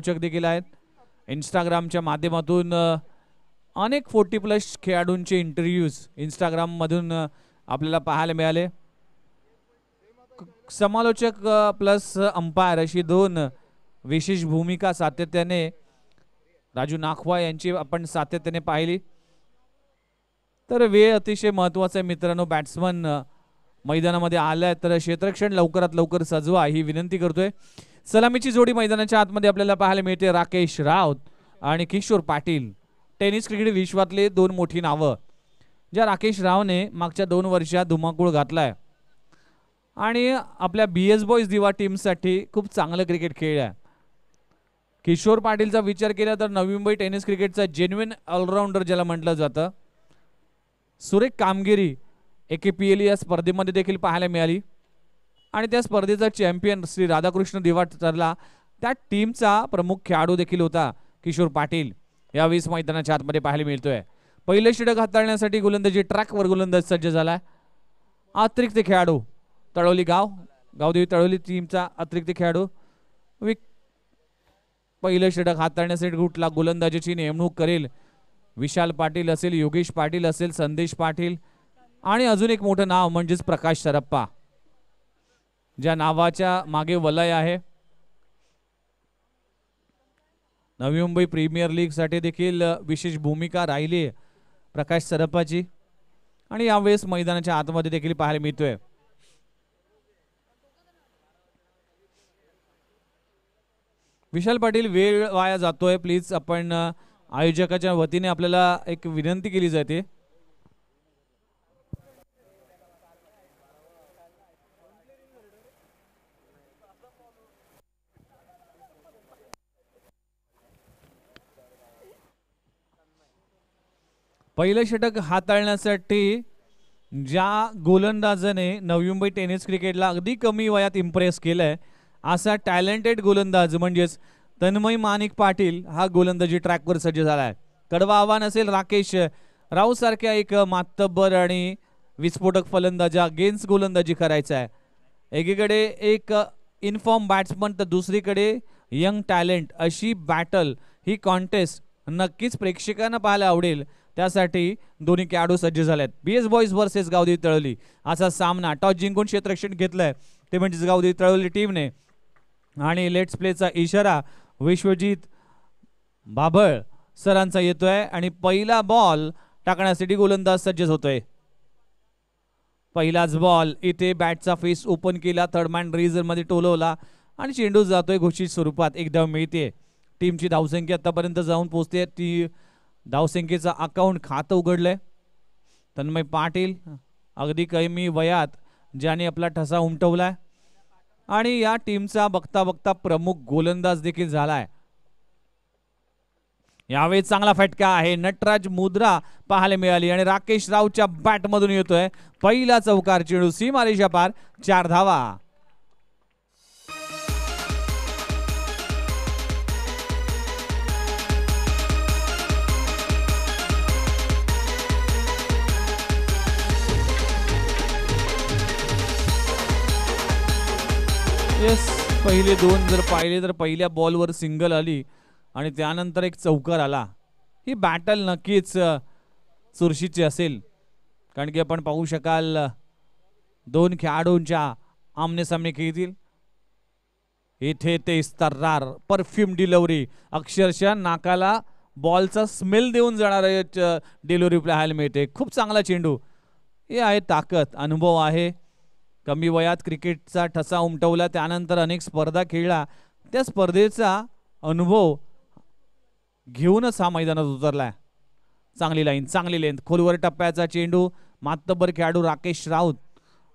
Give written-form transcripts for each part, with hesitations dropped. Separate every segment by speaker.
Speaker 1: सूचक देखील आहेत. इंस्टाग्रामच्या माध्यमातून अनेक 40+ खेळाडूंचे इंटरव्ह्यूज इंस्टाग्राममधून आपल्याला पाहायला मिळाले. समालोचक प्लस अंपायर अशी दोन विशेष भूमिका सातत्याने राजू नाखवा यांची आपण सातत्याने पाहिली. तर वेळ अतिशय महत्त्वाचा आहे मित्रांनो. बॅट्समन मैदानामध्ये आलाय तर क्षेत्ररक्षण लवकरात लवकर सजवा ही विनंती करतोय. सलामीची जोडी मैदानाच्या आतमध्ये आपल्याला पाहायला मिळते. राकेश राऊत आणि किशोर पाटील, टेनिस क्रिकेट विश्वातले दोन मोठी नावं. ज्या राकेश रावने मागच्या 2 वर्षात धुमाकूळ घातलाय आणि आपल्या BS बॉयज दिवा टीमसाठी खूप चांगलं क्रिकेट खेळलं. किशोर पाटीलचा विचार केला तर नवी मुंबई टेनिस क्रिकेटचा जेन्युइन ऑलराऊंडर ज्याला म्हटलं जातं. सुरेख कामगिरी AKPL या स्पर्धेमध्ये देखील पाहायला मिळाली आणि त्या स्पर्धेचा चॅम्पियन श्री राधाकृष्ण दिवा ठरला. त्या टीमचा प्रमुख खेळाडू देखील होता किशोर पाटील. यावेळी मैदानाच्या आतमध्ये पाहायला मिळतोय. पहिले षटक हाताळण्यासाठी गोलंदाजी ट्रॅकवर गोलंदाज सज्ज झाला. अतिरिक्त खेळाडू तळोली गावदेवी तळोली टीमचा अतिरिक्त खेळाडू पहिलं षटक हाताळण्यासाठी कुठला गोलंदाजीची नेमणूक करेल. विशाल पाटील असेल, योगेश पाटील असेल, संदेश पाटील आणि अजून एक मोठं नाव म्हणजेच प्रकाश सरप्पा, ज्या नावाच्या मागे वलय आहे. नवी मुंबई प्रीमियर लीग साठी देखील विशेष भूमिका राहिली प्रकाश सरप्पाची आणि यावेळेस मैदानाच्या आतमध्ये देखील पाहायला मिळतोय. विशाल पाटील वेळ वाया जातोय. प्लीज आपण आयोजकाच्या वतीने आपल्याला एक विनंती केली जाते. पहिलं षटक हाताळण्यासाठी ज्या गोलंदाजाने नवी मुंबई टेनिस क्रिकेटला अगदी कमी वयात इम्प्रेस केलंय असा टॅलेंटेड गोलंदाज म्हणजेच तन्मय माणिक पाटील हा गोलंदाजी ट्रॅकवर सज्ज झालाय. कडवा आव्हान असेल राकेश राव सारख्या एक मातब्बर आणि विस्फोटक फलंदाजा अगेन्स्ट गोलंदाजी करायचा आहे. एकीकडे एक इनफॉर्म बॅट्समन तर दुसरीकडे यंग टॅलेंट, अशी बॅटल ही कॉन्टेस्ट नक्कीच प्रेक्षकांना पाहायला आवडेल. त्यासाठी दोन्ही खेळाडू सज्ज झालेत. BS बॉयज वर्सेस गावदेवी तळोली असा सामना. टॉस जिंकून क्षेत्ररक्षण घेतलंय ते म्हणजेच गावदेवी तळोली टीमने आणि लेट्स प्लेचा इशारा विश्वजित बाभळ सरांचा येतोय आणि पहिला बॉल टाकण्यासाठी गोलंदाज सज्ज होतोय. पहिलाच बॉल इथे बॅटचा फेस ओपन केला, थर्ड मॅन रिझन मध्ये टोलवला आणि चेंडू जातोय घोषित स्वरूपात. एक धाव मिळते. टीमची धावसंख्या आतापर्यंत जाऊन पोहोचते. ती धावसंख्येचा अकाउंट खातं उघडलंय. तन्मय पाटील अगदी कमी वयात ज्याने आपला ठसा उमटवलाय आणि या टीमचा बघता बघता प्रमुख गोलंदाज देखील झालाय. यावेळी चांगला फटका आहे. नटराज मुद्रा पाहायला मिळाली आणि राकेश रावच्या बॅट मधून येतोय पहिला चौकार. चेंडू सीमारेषा पार. 4 धावा. पहिले 2 जर पाहिले तर पहिल्या बॉलवर सिंगल आली आणि त्यानंतर एक चौकार आला. ही बॅटल नक्कीच चुरशीची असेल कारण की आपण पाहू शकाल 2 खेळाडूंच्या आमने सामने खेळतील. इथे ते तर्रार परफ्यूम डिलिव्हरी, अक्षरशः नाकाला बॉलचा स्मेल देऊन जाणारे डिलिव्हरी पाहायला मिळते. खूप चांगला चेंडू. हे आहे ताकद, अनुभव आहे. कमी वयात क्रिकेटचा ठसा उमटवला, त्यानंतर अनेक स्पर्धा खेळला. त्या स्पर्धेचा अनुभव घेऊनच हा मैदानात उतरलाय. चांगली लाईन, चांगली लेंथ, खोलवर टप्प्याचा चेंडू. मातब्बर खेळाडू राकेश राऊत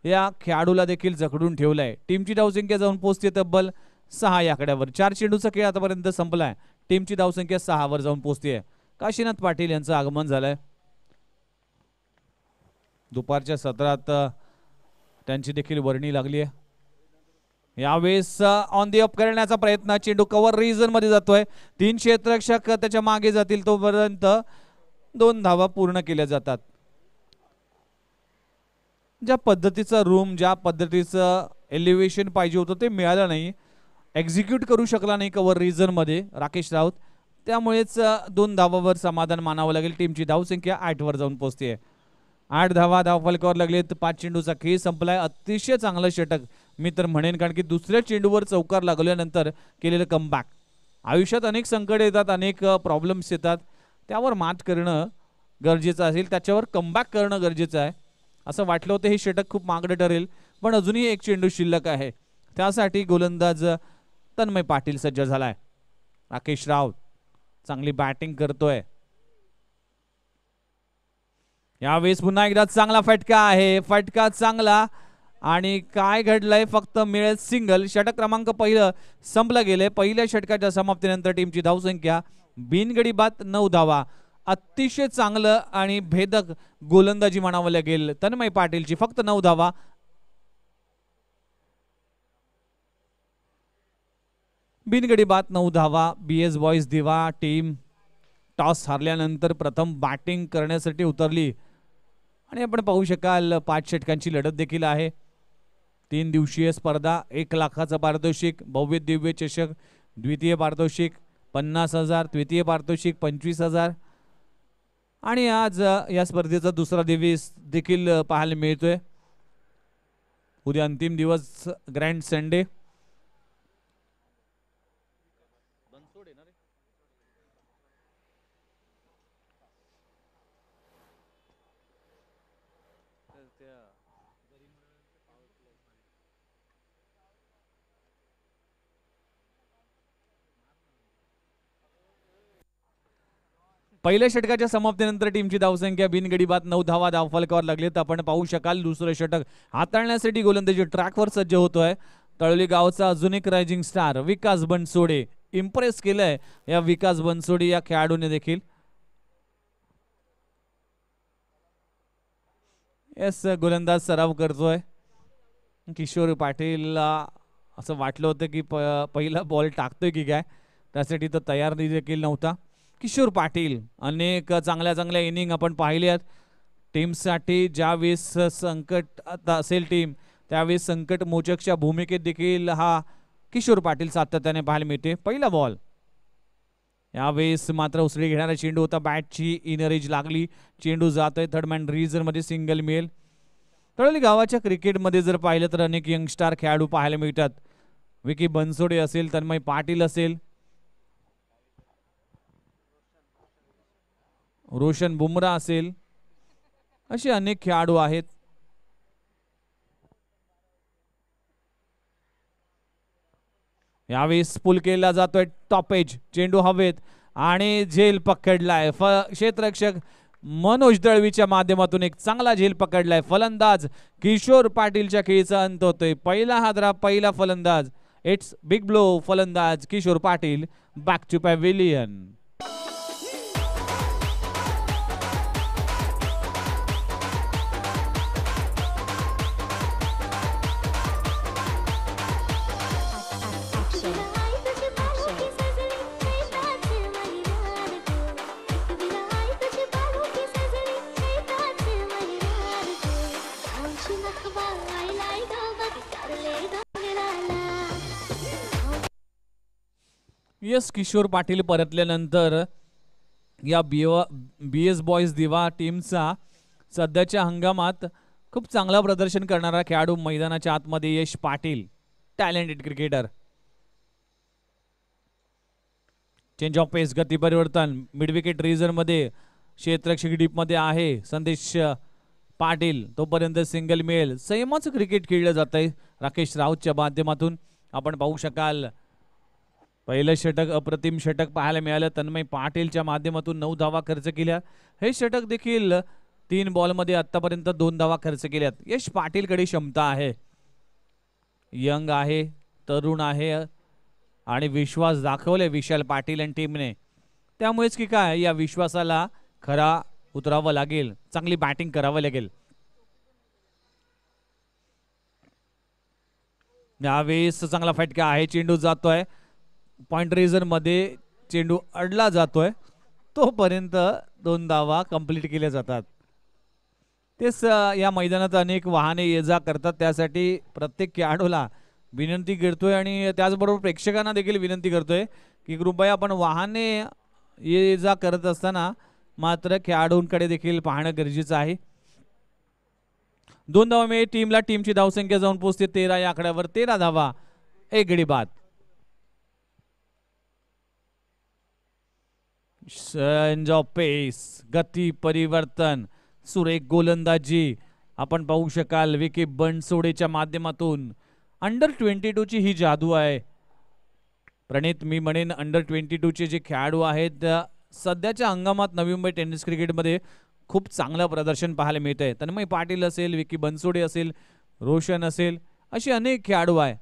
Speaker 1: या खेळाडूला देखील जखडून ठेवलाय. टीमची धावसंख्या जाऊन पोहोचते तब्बल 6 या आकड्यावर. 4 चेंडूचा खेळ आतापर्यंत संपलाय. टीमची धावसंख्या 6 वर जाऊन पोहोचते. काशीनाथ पाटील यांचं आगमन झालंय. दुपारच्या सत्रात त्यांची देखील वर्णी लागली आहे. यावेळेस ऑन दी अप करण्याचा प्रयत्न. चेंडू कव्हर रिजन मध्ये जातोय. 3 क्षेत्ररक्षक त्याच्या मागे जातील तोपर्यंत 2 धावा पूर्ण केल्या जातात. ज्या पद्धतीचा रूम, ज्या पद्धतीचं एलिव्हेशन पाहिजे होतं ते मिळालं नाही. एक्झिक्यूट करू शकला नाही कव्हर रिझन मध्ये राकेश राऊत, त्यामुळेच 2 धावावर समाधान मानावं लागेल. टीमची धावसंख्या 8 वर जाऊन पोहोचते. 8 धावा धावफलकावर लागलेत. 5 चेंडूचा खेळ संपलाय. अतिशय चांगलं षटक मी तर म्हणेन, कारण की दुसऱ्या चेंडूवर चौकार लागल्यानंतर केलेलं कमबॅक. आयुष्यात अनेक संकट येतात, अनेक प्रॉब्लेम्स येतात, त्यावर मात करणं गरजेचं असेल, त्याच्यावर कमबॅक करणं गरजेचं आहे. असं वाटलं होतं हे षटक खूप मागडं ठरेल, पण अजूनही एक चेंडू शिल्लक आहे. त्यासाठी गोलंदाज तन्मय पाटील सज्ज झालाय. राकेश राऊत चांगली बॅटिंग करतोय. यावेळेस पुन्हा एकदा चांगला फटका आहे, फटका चांगला. आणि काय घडलंय, फक्त मिळेल सिंगल. षटक क्रमांक पहिलं संपलं गेले. पहिल्या षटकाच्या समाप्तीनंतर टीमची धावसंख्या बिनगडी बाद 9 धावा. अतिशय चांगलं आणि भेदक गोलंदाजी म्हणावं लागेल तन्मय पाटीलची. फक्त 9 धावा. बिनगडी बाद 9 धावा. BS बॉयज दिवा टीम टॉस हारल्यानंतर प्रथम बॅटिंग करण्यासाठी उतरली आणि आपण पाहू शकाल 5 षटकांची लढत देखील आहे. 3 दिवसीय स्पर्धा. 1 लाखाचं पारितोषिक, भव्य दिव्य चषक, द्वितीय पारितोषिक 50,000, तृतीय पारितोषिक 25,000. आणि आज या स्पर्धेचा दुसरा दिवस देखील पाहायला मिळतोय. उद्या अंतिम दिवस, ग्रँड संडे. पहिल्या षटकाच्या समाप्तीनंतर टीमची धावसंख्या बिनगडी बाद 9 धावा धावफलकावर लागली. तर आपण पाहू शकाल दुसरं षटक हाताळण्यासाठी गोलंदाजी ट्रॅकवर सज्ज होतोय. तळोली गावचा अजून एक रायझिंग स्टार विकास बनसोडे. इम्प्रेस केलंय या विकास बनसोडे या खेळाडूने देखील. येस, गोलंदाज सराव करतोय. किशोर पाटील असं वाटलं होतं की पहिला बॉल टाकतोय की काय, त्यासाठी तो तयार देखील नव्हता. किशोर पाटील अनेक चांगल्या चांगल्या इनिंग आपण पाहिल्यात टीमसाठी. ज्यावेळेस संकट असेल टीम, त्यावेळेस संकट मोचकच्या भूमिकेत देखील हा किशोर पाटील सातत्याने पाहायला मिळते. पहिला बॉल. यावेळेस मात्र उसळी घेणारा चेंडू होता. बॅटची इनर एज लागली. चेंडू जातोय थर्डमॅन रिझन मध्ये, सिंगल मिळेल. तळोली गावाच्या क्रिकेटमध्ये जर पाहिलं तर अनेक यंगस्टार खेळाडू पाहायला मिळतात. विकी बनसोडे असेल, तन्मय पाटील असेल, रोशन बुमरा असेल, असे अनेक खेळाडू आहेत. यावेळेस पुल केला जातोय टॉप एज. चेंडू हवेत आणि झेल पकडलाय. क्षेत्ररक्षक मनोज दळवीच्या माध्यमातून एक चांगला झेल पकडलाय. फलंदाज किशोर पाटीलच्या खेळीचा अंत होतोय. पहिला हादरा, पहिला फलंदाज. It's big blow. फलंदाज Kishore Patil back to pavilion. Yes, Kishore Patil परतल्यानंतर या BS बॉयज दिवा टीमचा सध्याच्या हंगामात खूप चांगला प्रदर्शन करणारा खेळाडू मैदानाच्या आतमध्ये Yash Patil, talented cricketer. Change of pace, गती परिवर्तन, मिड विकेट रिझन मध्ये, क्षेत्ररक्षक डीप मध्ये आहे संदेश पाटील. तोपर्यंत सिंगल मिळेल. संयमाचं क्रिकेट खेळलं जात आहे राकेश राऊतच्या माध्यमातून. आपण पाहू शकाल पहिलं षटक अप्रतिम षटक पाहायला मिळालं. तन्मय पाटीलच्या माध्यमातून 9 धावा खर्च केल्या. हे षटक देखील 3 बॉलमध्ये आतापर्यंत 2 धावा खर्च केल्यात. यश पाटीलकडे क्षमता आहे, यंग आहे, तरुण आहे आणि विश्वास दाखवले विशाल पाटील आणि टीमने. त्यामुळेच की काय या विश्वासाला खरा उतरावं लागेल, चांगली बॅटिंग करावं लागेल. यावेळेस चांगला फटका आहे. चेंडू जातोय पॉइंट रिझन मध्ये, चेंडू अडला जातोय. तोपर्यंत 2 धावा कंप्लीट केल्या जातात. तेच या मैदानात अनेक वाहने ये जा करतात. त्यासाठी प्रत्येक खेळाडूला विनंती करतोय आणि त्याचबरोबर प्रेक्षकांना देखील विनंती करतोय की कृपया आपण वाहने ये जा करत असताना मात्र खेळाडूंकडे देखील पाहणं गरजेचं आहे. 2 धावा मिळेल टीमला. टीमची धावसंख्या जाऊन पोहोचते 13 या आकड्यावर. 13 धावा, 1 गडी बाद. चेंज ऑफ पेस, गती परिवर्तन, सुरेख गोलंदाजी आपण पाहू शकाल विकी बनसोडेच्या माध्यमातून. अंडर 22 ची ही जादू आहे प्रणित. मी म्हणेन अंडर 22 चे जे खेळाडू आहेत सध्याच्या हंगामात नवी मुंबई टेनिस क्रिकेटमध्ये खूप चांगलं प्रदर्शन पाहायला मिळत आहे. तन्मय पाटील असेल, विकी बनसोडे असेल, रोशन असेल, असे अनेक खेळाडू आहे.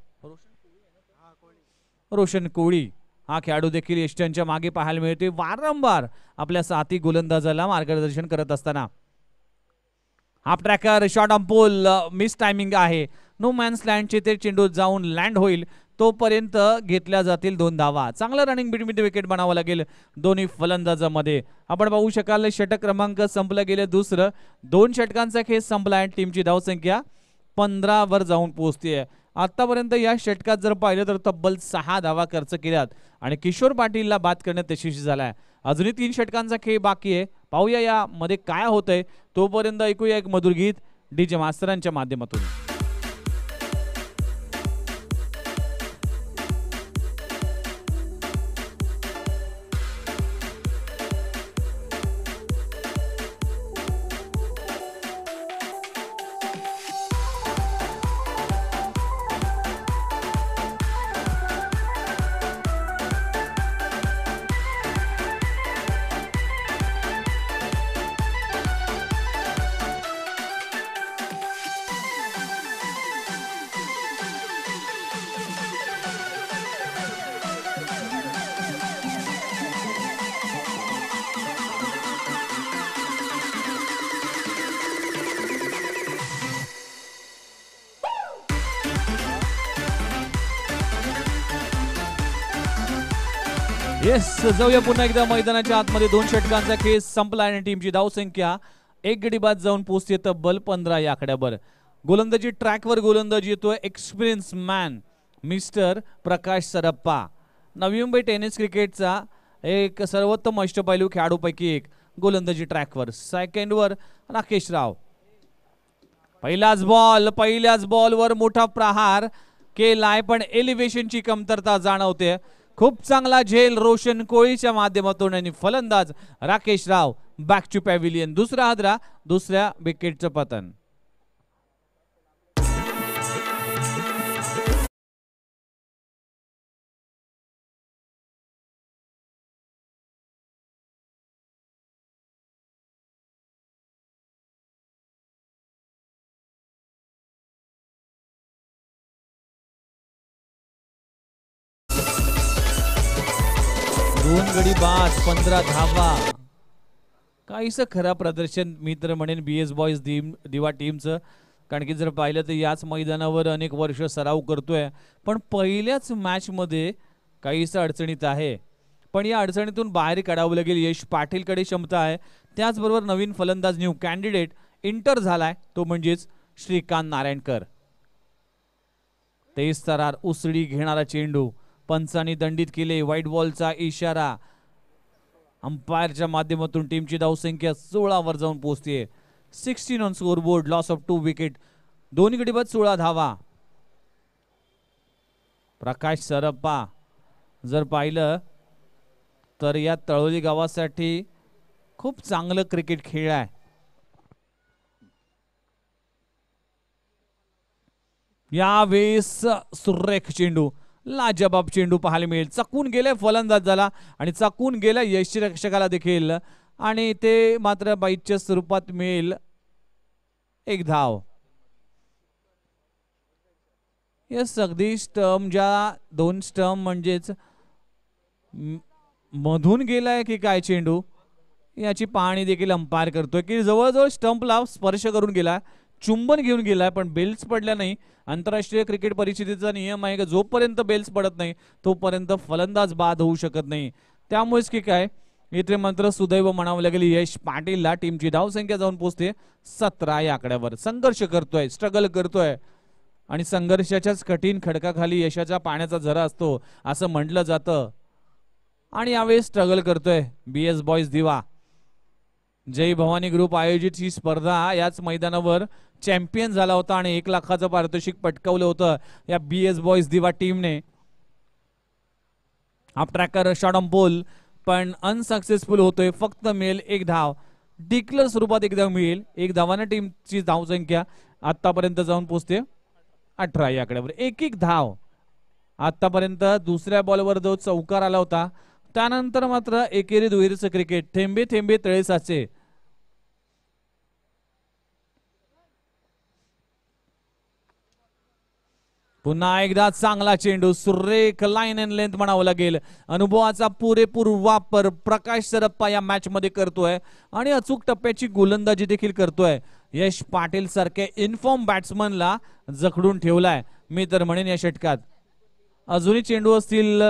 Speaker 1: रोशन कोळी हा खेळाडू देखील यष्ट्यांच्या मागे पाहायला मिळते वारंवार आपल्या साथी गोलंदाजाला मार्गदर्शन करत असताना. Half tracker shot on pole, miss timing आहे. नो मॅन्स लँडचे ते चेंडू जाऊन लँड होईल तोपर्यंत घेतल्या जातील 2 धावा. चांगलं रनिंग बिटवीन द विकेट बनावं लागेल दोन्ही फलंदाजामध्ये. आपण पाहू शकाल षटक क्रमांक संपलं गेले दुसरं. 2 षटकांचा खेळ संपला आहे. टीमची धावसंख्या 15 वर जाऊन पोहोचते. आतापर्यंत या षटकात जर पाहिलं तर तब्बल 6 धावा खर्च केल्यात आणि किशोर पाटीलला बाद करण्यात यशस्वी झालाय. अजूनही 3 षटकांचा खेळ बाकी आहे. पाहूया यामध्ये काय होतंय. तोपर्यंत ऐकूया एक मधुर गीत डीजे मास्तरांच्या माध्यमातून. येस, जाऊया पुन्हा एकदा मैदानाच्या आतमध्ये. 2 षटकांचा खेळ संपला आणि टीमची धावसंख्या 1 गडी बाद जाऊन पोहोचते तब्बल 15 या आकड्यावर. गोलंदाजी ट्रॅकवर गोलंदाजी येतोय एक्सपिरियन्स मॅन मिस्टर प्रकाश सरप्पा. नवी मुंबई टेनिस क्रिकेटचा एक सर्वोत्तम अष्टपैलू खेळाडूपैकी एक. गोलंदाजी ट्रॅकवर. सेकंडवर राकेश राव. पहिल्याच बॉलवर मोठा प्रहार केलाय पण एलिव्हेशनची कमतरता जाणवते. खूप चांगला झेल रोशन कोळीच्या माध्यमातून आणि फलंदाज राकेश राव बॅक टू पॅव्हिलियन. दुसरा हादरा, दुसऱ्या विकेटचं पतन. दोन गडी बाद, 15 धावा. काहीसं खरा प्रदर्शन मी तर म्हणेन BS बॉयज दिवा टीमचं. कारण की जर पाहिलं तर याच मैदानावर अनेक वर्ष सराव करतोय पण पहिल्याच मॅच मध्ये काहीसं अडचणीत आहे. पण या अडचणीतून बाहेर काढावं लागेल. यश पाटीलकडे क्षमता आहे. त्याचबरोबर नवीन फलंदाज न्यू कॅन्डिडेट इंटर झालाय तो म्हणजेच श्रीकांत नारायणकर. 23 तरार उसळी घेणारा चेंडू पंचांनी दंडित केले. व्हाईट बॉलचा इशारा. अंपायरच्या माध्यमातून टीमची धावसंख्या 16 वर जाऊन पोहोचते. 16 on scoreboard. Loss of 2 wicket. 2 गडी बाद 16 धावा. प्रकाश सरप्पा जर पाहिलं तर या तळोली गावासाठी खूप चांगलं क्रिकेट खेळ आहे. यावेळेस सुरेख चेंडू, लाजबाब चेंडू पाहायला मिळेल. चकून गेले फलंदाजाला आणि चकून गेला यष्टिरक्षकाला देखील आणि ते मात्र बाईटच्या स्वरूपात मिळेल 1 धाव. यस, अगदी स्टंप ज्या 2 स्टंप म्हणजेच मधून गेलाय की काय चेंडू याची पाहणी देखील अंपायर करतोय की जवळजवळ स्टंपला स्पर्श करून गेला, चुंबन घेऊन गेलाय पण बेल्स पडल्या नाही. आंतरराष्ट्रीय क्रिकेट परिषदेचा नियम आहे की जोपर्यंत बेल्स पडत नाही तोपर्यंत फलंदाज बाद होऊ शकत नाही. त्यामुळेच की काय इथे मात्र सुदैव म्हणावं लागेल यश पाटीलला. टीमची धावसंख्या जाऊन पोहोचते 17 या आकड्यावर. संघर्ष करतोय, स्ट्रगल करतोय आणि संघर्षाच्याच कठीण खडकाखाली यशाच्या पाण्याचा झरा असतो असं म्हटलं जातं. आणि यावेळी स्ट्रगल करतोय BS बॉयज दिवा. जय भवानी ग्रुप आयोजित ही स्पर्धा याच मैदानावर चॅम्पियन झाला होता आणि 1 लाखाचं पारितोषिक पटकावलं होतं या BS बॉयज दिवा टीमने. हा ट्रॅकर शॉट ऑन पोल पण अनसक्सेसफुल होतोय. फक्त मिळेल 1 धाव. डिक्लेअर स्वरूपात 1 धाव मिळेल. 1 धावाने टीमची धावसंख्या आतापर्यंत जाऊन पोहोचते 18 या आकड्यावर. 1-1 धाव. आतापर्यंत दुसऱ्या बॉलवर जो चौकार आला होता त्यानंतर मात्र एकेरी दुहेरीचं क्रिकेट. थेंबे थेंबे तळे साचे. पुन्हा एकदा चांगला चेंडू. सुरेख लाईन अँड लेंथ म्हणावं लागेल. अनुभवाचा पुरेपूर वापर प्रकाश सरप्पा या मॅच मध्ये करतोय आणि अचूक टप्प्याची गोलंदाजी देखील करतोय. यश पाटील सारखे इन्फॉर्म बॅट्समनला जखडून ठेवलाय मी तर म्हणेन या षटकात. अजूनही चेंडू असतील.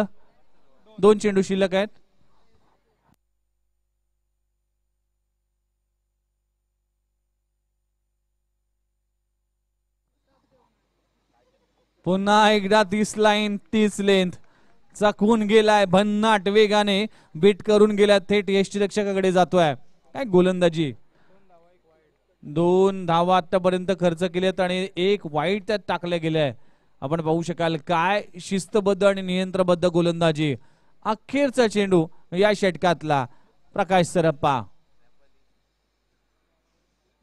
Speaker 1: 2 चेंडू शिल्लक आहेत. पुन्हा एकदा 30 लाईन 30 लेंथ चाकून गेलाय. भन्नाट वेगाने बीट करून गेला. थेट यष्टीरक्षकाकडे जातोय. काय गोलंदाजी. 2 धावा आतापर्यंत खर्च केल्यात आणि 1 वाईट त्यात टाकल्या गेल्या. आपण पाहू शकाल काय शिस्तबद्ध आणि नियंत्रबद्ध गोलंदाजी. अखेरचा चेंडू या षटकातला प्रकाश सरप्पा.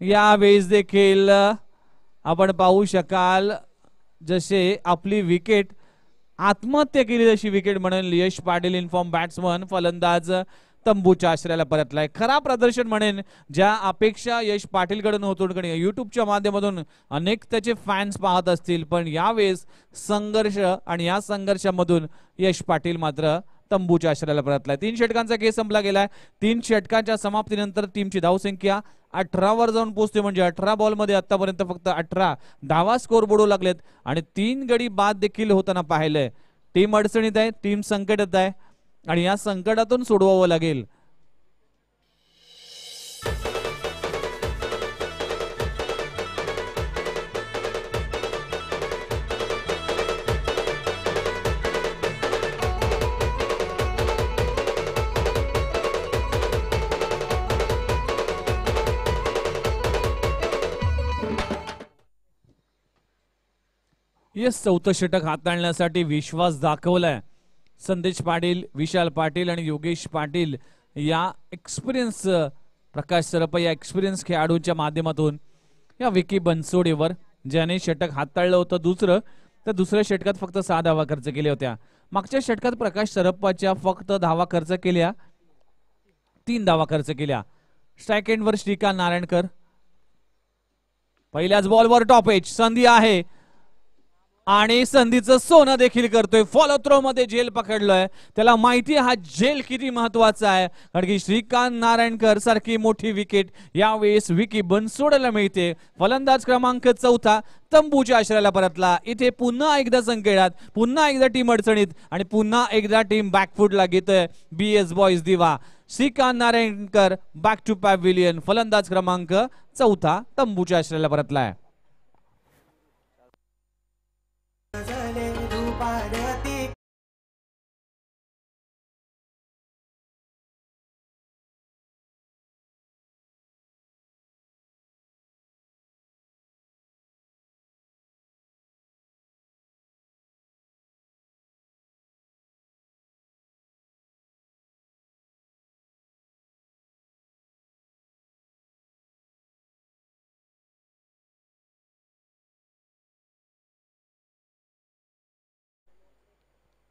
Speaker 1: यावेळेस देखील आपण पाहू शकाल जसे आपली विकेट आत्महत्या केली तशी विकेट म्हणेल यश पाटील इन्फॉर्म बॅट्समन फलंदाज तंबूच्या आश्रयाला परतलाय. खरा प्रदर्शन म्हणेन ज्या अपेक्षा यश पाटीलकडून होतो. युट्यूबच्या माध्यमातून अनेक त्याचे फॅन्स पाहत असतील पण यावेळेस संघर्ष आणि या संघर्षामधून यश पाटील मात्र तंबूच्या आश्रयाला परतलाय. 3 षटकांचा खेळ संपला गेलाय. 3 षटकांच्या समाप्तीनंतर टीमची धावसंख्या 18 वर जाऊन पोहोचते. म्हणजे 18 बॉल मध्ये आतापर्यंत फक्त 18 धावा स्कोर बोर्डवर लागलेत आणि 3 गडी बाद देखील होताना पाहिलंय. टीम अडचणीत आहे. टीम संकटात आहे आणि या संकटातून सोडवावं लागेल. यस 4थं षटक हाताळण्यासाठी विश्वास दाखवलाय संदेश पाटील, विशाल पाटील आणि योगेश पाटील या एक्सपिरियन्स प्रकाश सरप्पा या एक्सपिरियन्स खेळाडूंच्या माध्यमातून या विकी बनसोडेवर ज्याने षटक हाताळलं होतं दुसरं. तर दुसऱ्या षटकात फक्त 6 धावा खर्च केल्या होत्या. मागच्या षटकात प्रकाश सरप्पाच्या फक्त धावा खर्च केल्या 3 धावा खर्च केल्या. स्ट्राइक एंडवर श्रीकांत नारायणकर. पहिल्याच बॉलवर टॉप एज संधी आहे आणि संधीचं सोनं देखील करतोय. फॉलो थ्रो मध्ये झेल पकडलोय. त्याला माहिती हा झेल किती महत्वाचा आहे कारण की श्रीकांत नारायणकर सारखी मोठी विकेट यावेळेस विकी बनसोडला मिळते. फलंदाज क्रमांक 4 तंबूच्या आश्रयाला परतला. इथे पुन्हा एकदा संकेतात, पुन्हा एकदा टीम अडचणीत आणि पुन्हा एकदा टीम बॅकफुटला घेतोय BS बॉयज दिवा. Shrikant Narayankar back to pavilion. फलंदाज क्रमांक 4 तंबूच्या आश्रयाला परतलाय.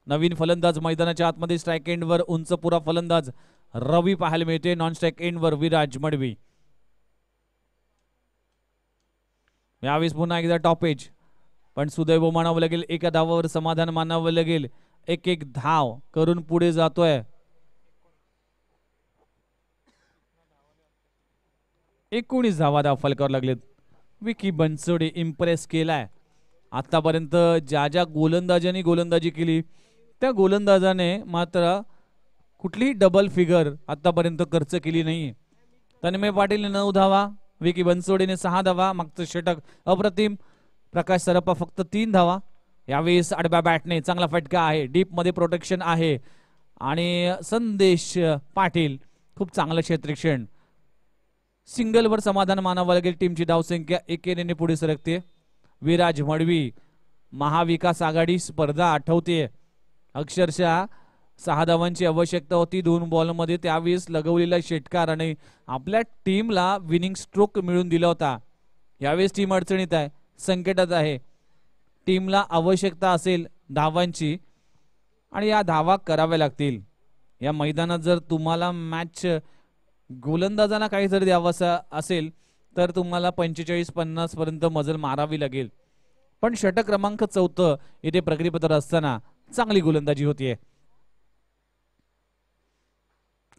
Speaker 1: नवीन फलंदाज मैदानाच्या आतमध्ये स्ट्राइक एंडवर उंचपुरा फलंदाज रवी पाहायला मिळते. नॉन स्ट्राइक एंडवर विराज मडवी. यावेळेस पुन्हा एकदा टॉप एज पण सुदैव मानावं लागेल. 1 धावावर समाधान मानावं लागेल. 1-1 धाव करून पुढे जातोय. 19 धावा फलकावर लागलेत. विकी बनसोडे इम्प्रेस केलाय. आतापर्यंत ज्या ज्या गोलंदाजांनी गोलंदाजी केली त्या गोलंदाजाने मात्र कुठलीही डबल फिगर आतापर्यंत खर्च केली नाही. तन्मय पाटीलने 9 धावा, विकी बनसोडेने 6 धावा. मागचं षटक अप्रतिम. प्रकाश सरप्पा फक्त 3 धावा. यावेळेस आडव्या बॅटने चांगला फटका आहे, डीप मध्ये प्रोटेक्शन आहे आणि संदेश पाटील खूप चांगलं क्षेत्ररक्षण. सिंगलवर समाधान मानावं लागेल. टीमची धावसंख्या 1 पुढे सरकते. विराज मडवी महाविकास आघाडी स्पर्धा आठवते. अक्षरशः 6 धावांची आवश्यकता होती 2 बॉलमध्ये, त्यावेळेस लगवलेला षटकार आणि आपल्या टीमला विनिंग स्ट्रोक मिळून दिला होता. यावेळेस टीम अडचणीत आहे, संकटात आहे. टीमला आवश्यकता असेल धावांची आणि या धावा कराव्या लागतील. या मैदानात जर तुम्हाला मॅच गोलंदाजांना काही जर द्यावं असेल तर तुम्हाला 45-50 पर्यंत मजल मारावी लागेल. पण षटक क्रमांक 4 इथे प्रगतीपथावर असताना चांगली गोलंदाजी होतीये.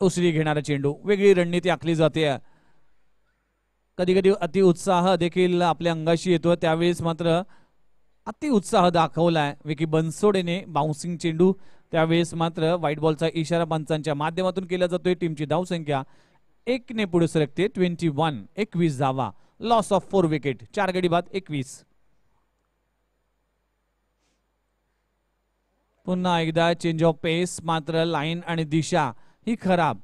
Speaker 1: उसळी घेणारा चेंडू, वेगळी रणनीती आखली जाते. कधी कधी अति उत्साह देखील आपल्या अंगाशी येतो, त्यावेळेस मात्र अति उत्साह दाखवलाय विकी बनसोडेने. बाउन्सिंग चेंडू, त्यावेळेस मात्र व्हाईट बॉलचा इशारा पंचांच्या माध्यमातून केला जातोय. टीमची धावसंख्या 1 पुढे सरकते. 21 धावा. Loss of 4 wicket. 4 गडी बाद 21. पुन्हा एकदा चेंज ऑफ पेस, मात्र लाईन आणि दिशा ही खराब.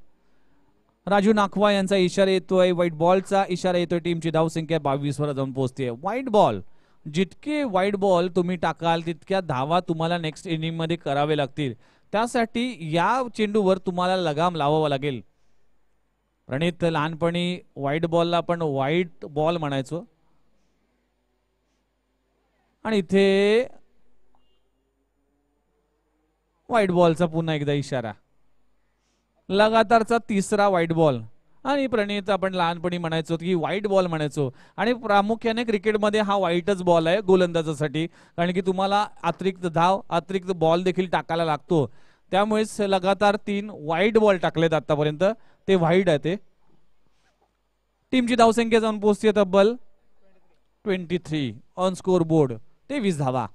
Speaker 1: राजू नाखवा यांचा इशारा येतोय, व्हाईट बॉलचा इशारा येतोय. टीमची धावसंख्या 22 वर जाऊन पोहोचते. व्हाईट बॉल, जितके व्हाईट बॉल तुम्ही टाकाल तितक्या धावा तुम्हाला नेक्स्ट इनिंग मध्ये करावे लागतील. त्यासाठी या चेंडूवर तुम्हाला लगाम लावावा लागेल. प्रणित लहानपणी व्हाईट बॉलला आपण व्हाईट बॉल म्हणायचो आणि इथे व्हाईट बॉलचा पुन्हा एकदा इशारा. लगातारचा 3रा व्हाईट बॉल. आणि प्रणित आपण लहानपणी म्हणायचो की व्हाईट बॉल म्हणायचो आणि प्रामुख्याने क्रिकेटमध्ये हा व्हाईटच बॉल आहे गोलंदाजासाठी, कारण की तुम्हाला अतिरिक्त धाव, अतिरिक्त बॉल देखील टाकायला लागतो. त्यामुळेच लगातार 3 व्हाईट बॉल टाकलेत आतापर्यंत, ते व्हाईट आहे ते. टीमची धावसंख्या जाऊन पोहोचते तब्बल 23 ऑन स्कोर बोर्ड. 23 धावा.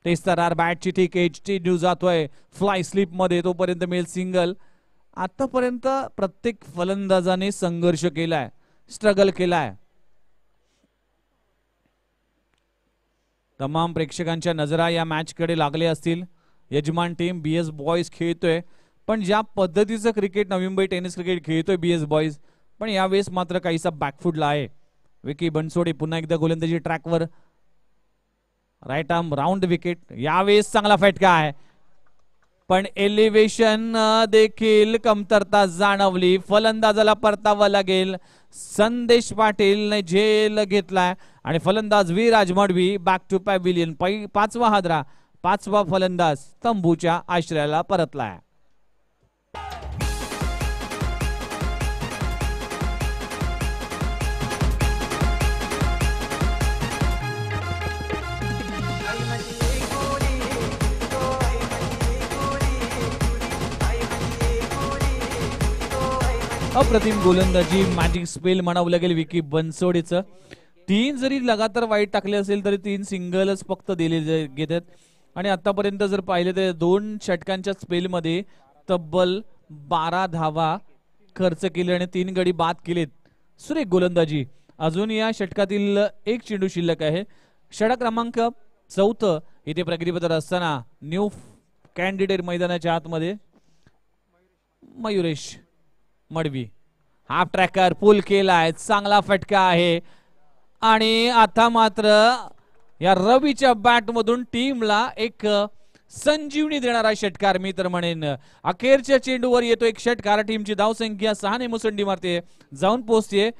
Speaker 1: तेस्तरार बॅटची ठीक एजची न्यू जातोय फ्लाय स्लिप मध्ये, तोपर्यंत मिळेल सिंगल. आतापर्यंत प्रत्येक फलंदाजाने संघर्ष केलाय, स्ट्रगल केलाय. तमाम प्रेक्षकांच्या नजरा या मॅच कडे लागले असतील. यजमान टीम बीएस बॉयज खेळतोय, पण ज्या पद्धतीचं cricket Navi Mumbai tennis cricket खेळतोय बीएस बॉयज, पण यावेळेस मात्र काहीसा बॅकफुटला आहे. विकी बनसोडे पुन्हा एकदा गोलंदाजी ट्रॅकवर. Right arm round wicket. यावेळेस चांगला फटका आहे, पण एलिव्हेशन देखील कमतरता जाणवली. फलंदाजाला परतावं लागेल. संदेश पाटीलने झेल घेतलाय आणि फलंदाज Viraj Madvi back to pavilion. 5वा हादरा, 5वा फलंदाज तंबूच्या आश्रयाला परतलाय. अप्रतिम गोलंदाजी, मॅजिक स्पेल म्हणावं लागेल विकी बनसोडेचं. 3 जरी लगातार वाईट टाकले असेल तरी 3 सिंगलच फक्त दिले घेतात. आणि आतापर्यंत जर पाहिले तर 2 षटकांच्या स्पेलमध्ये तब्बल 12 धावा खर्च केले आणि 3 गडी बाद केलेत. सुरेख गोलंदाजी. अजून या षटकातील 1 चेंडू शिल्लक आहे. षटक क्रमांक 4 इथे प्रगतीपथावर असताना न्यू कॅन्डिडेट मैदानाच्या आतमध्ये मयुरेश मडवी. हाफ ट्रॅकर पुल केलाय, चांगला फटका आहे. आणि आता मात्र या रवीच्या बॅट मधून टीमला एक संजीवनी देणारा षटकार मी तर म्हणेन. अखेरच्या चेंडूवर येतो एक षटकार. टीमची धावसंख्या 6 ने मुसंडी मारते, जाऊन पोहोचते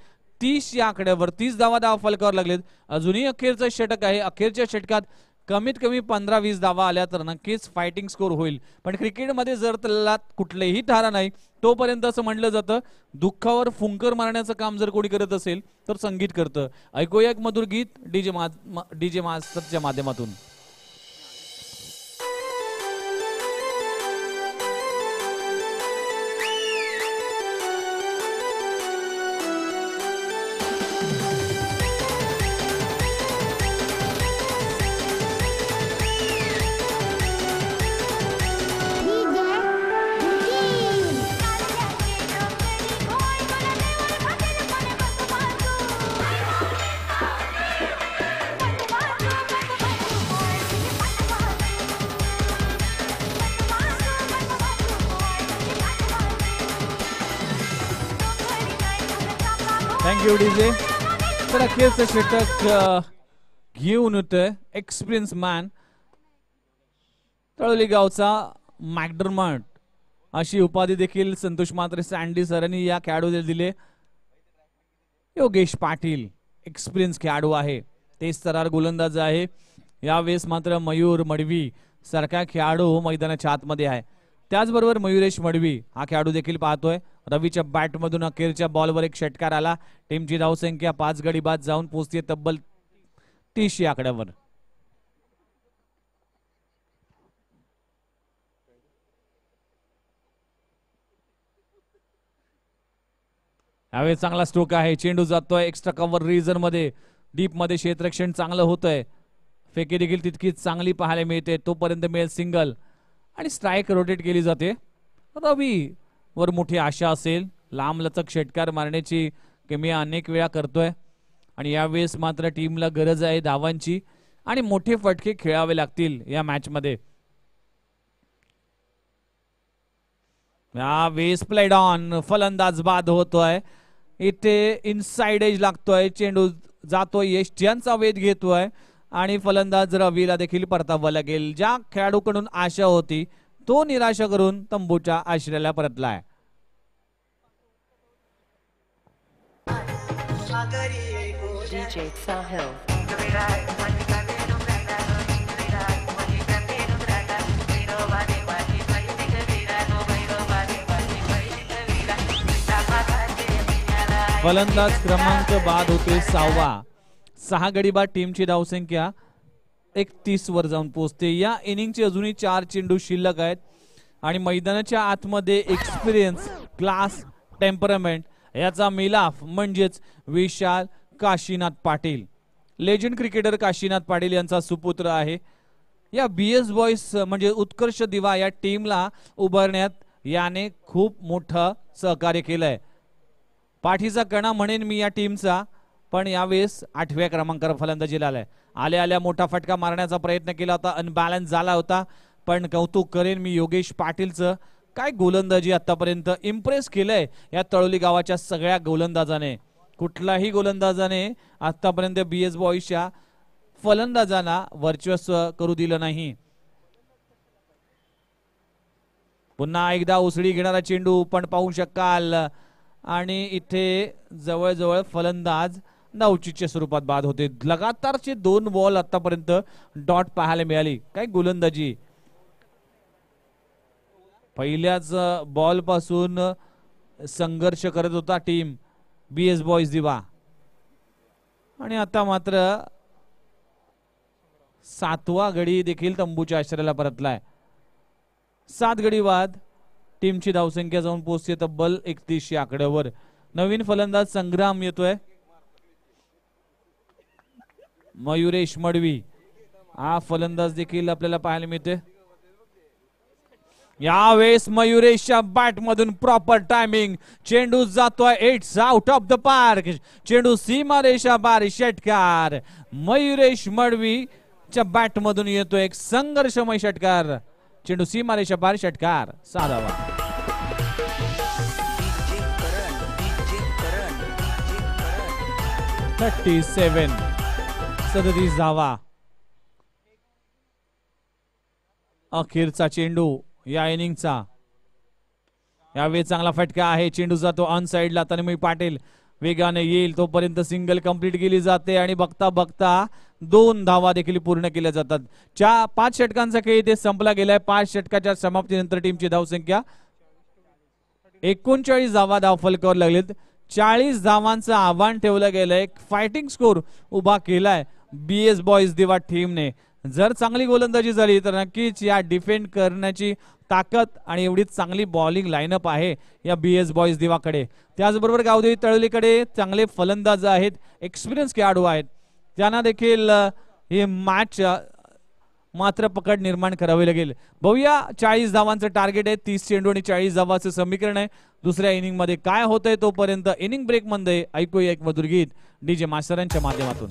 Speaker 1: 30 या आकड्यावर. 30 धावा फलकावर लागलेत. अजूनही अखेरचं षटक आहे. अखेरच्या षटकात कमीत कमी 15-20 धावा आल्या तर नक्कीच फायटिंग स्कोर होईल. पण क्रिकेटमध्ये जर त्याला कुठलेही थारा नाही तोपर्यंत असं म्हटलं जातं दुःखावर फुंकर मारण्याचं काम जर कोणी करत असेल तर संगीत करतं. ऐकूया एक मधुर गीत डीजे मास्टरच्या माध्यमातून. Thank you DJ. तर अखेरचं षटक घेऊन होतंय एक्सपिरियन्स मॅन तळोली गावचा मॅकडरमट अशी उपाधी देखील संतोष मात्रे सँडी सरांनी या खेळाडूला दिले. योगेश पाटील एक्सपिरियन्स खेळाडू आहे, तेच तरार गोलंदाज आहे. यावेळेस मात्र मयूर मडवी सारखा खेळाडू मैदानाच्या आतमध्ये आहे. त्याचबरोबर मयुरेश मडवी हा खेळाडू देखील पाहतोय. रवीच्या बॅटमधून अखेरच्या बॉलवर एक षटकार आला. टीमची धावसंख्या 5 गडी बाद जाऊन पोहोचते तब्बल 30 या आकड्यावर. यावेळी चांगला स्ट्रोक आहे. चेंडू जातोय एक्स्ट्रा कव्हर रिजन मध्ये, डीप मध्ये क्षेत्ररक्षण चांगलं होतंय. फेकी देखील तितकीच चांगली पाहायला मिळते. तोपर्यंत मिळेल सिंगल आणि स्ट्राईक रोटेट केली जाते. रवी वर मोठी आशा असेल, लांब लचक षटकार मारण्याची किमया अनेक वेळा करतोय आणि यावेळेस मात्र टीमला गरज आहे धावांची आणि मोठे फटके खेळावे लागतील या मॅच मध्ये. यावेळेस प्लेड ऑन, फलंदाज बाद होतोय. इथे इनसाइड एज लागतोय, चेंडू जातोय, यष्ट्यांचा वेध घेतोय आणि फलंदाज रवीला देखील परतावं लागेल. ज्या खेळाडूकडून आशा होती तो निराशा करून तंबूच्या आश्रयाला परतलाय. फलंदाज क्रमांक बाद होते 6वा. 6 गडी बाद. टीमची धावसंख्या 31 वर जाऊन पोहोचते. या इनिंगचे अजूनही 4 चेंडू शिल्लक आहेत आणि मैदानाच्या आतमध्ये एक्सपिरियन्स, क्लास, टेम्परमेंट याचा मिलाफ म्हणजेच विशाल काशीनाथ पाटील. लेजंड क्रिकेटर काशीनाथ पाटील यांचा सुपुत्र आहे. या BS बॉयज म्हणजे उत्कर्ष दिवा या टीमला उभारण्यात याने खूप मोठं सहकार्य केलंय. पाठीचा कणा म्हणेन मी या टीमचा, पण यावेळेस 8व्या क्रमांकावर फलंदाजीला आलाय. आल्या आल्या मोठा फटका मारण्याचा प्रयत्न केला होता, अनबॅलन्स झाला होता, पण कौतुक करेन मी योगेश पाटीलचं. काय गोलंदाजी आतापर्यंत इम्प्रेस केलंय या तळोली गावाच्या सगळ्या गोलंदाजाने. कुठलाही गोलंदाजाने आतापर्यंत BS बॉयजच्या फलंदाजांना वर्चस्व करू दिलं नाही. पुन्हा एकदा उसळी घेणारा चेंडू पण पाहू शकाल आणि इथे जवळजवळ फलंदाज धावचीच्या स्वरूपात बाद होते. लगातारचे 2 बॉल आतापर्यंत डॉट पाहायला मिळाली. काय गोलंदाजी. पहिल्याच बॉल पासून संघर्ष करत होता टीम BS बॉयज दिवा आणि आता मात्र 7वा गडी देखील तंबूच्या आश्रयाला परतलाय. 7 गडी बाद. टीमची धावसंख्या जाऊन पोहोचते तब्बल 31 या आकड्यावर. नवीन फलंदाज संग्राम येतोय. मयुरेश मडवी हा फलंदाज देखील आपल्याला पाहायला मिळते. यावेळेस मयुरेशच्या बॅट मधून प्रॉपर टायमिंग, चेंडू जातोय it's out of the park. चेंडू सीमारेषा बार, षटकार. मयुरेश मडवीच्या बॅट मधून येतोय एक संघर्षमय षटकार. चेंडू सीमारेषा बार, षटकार. 6 धावा. 37 धावा. अखेरचा चेंडू या इनिंगचा. यावेळी चांगला फटका आहे. चेंडू जातो ऑन साइडला. तन्मय पाटील वेगाने येईल तोपर्यंत सिंगल कंप्लीट केली जाते आणि बघता बघता 2 धावा देखील पूर्ण केल्या जातात. 5 षटकांचा खेळ इथे संपला गेलाय. 5 षटकाच्या समाप्तीनंतर टीमची धावसंख्या 39 धावा धावफलकावर लागलेत. 40 धावांचं आव्हान ठेवलं गेलंय. फायटिंग स्कोर उभा केलाय BS बॉयज दिवा टीमने. जर चांगली गोलंदाजी झाली तर नक्कीच या डिफेंड करण्याची ताकद आणि एवढी चांगली बॉलिंग लाईनअप आहे या BS बॉयज दिवाकडे. त्याचबरोबर गावदेवी तळोलीकडे चांगले फलंदाज आहेत, एक्सपिरियन्स खेळाडू आहेत. त्यांना देखील हे मॅच मात्र पकड निर्माण करावी लागेल. बघूया 40 धावांचं टार्गेट आहे. 30 चेंडू आणि 40 धावाचं समीकरण आहे. दुसऱ्या इनिंग मध्ये काय होतंय तोपर्यंत इनिंग ब्रेक मध्ये ऐकूया एक मधुर गीत DJ मास्तरांच्या माध्यमातून.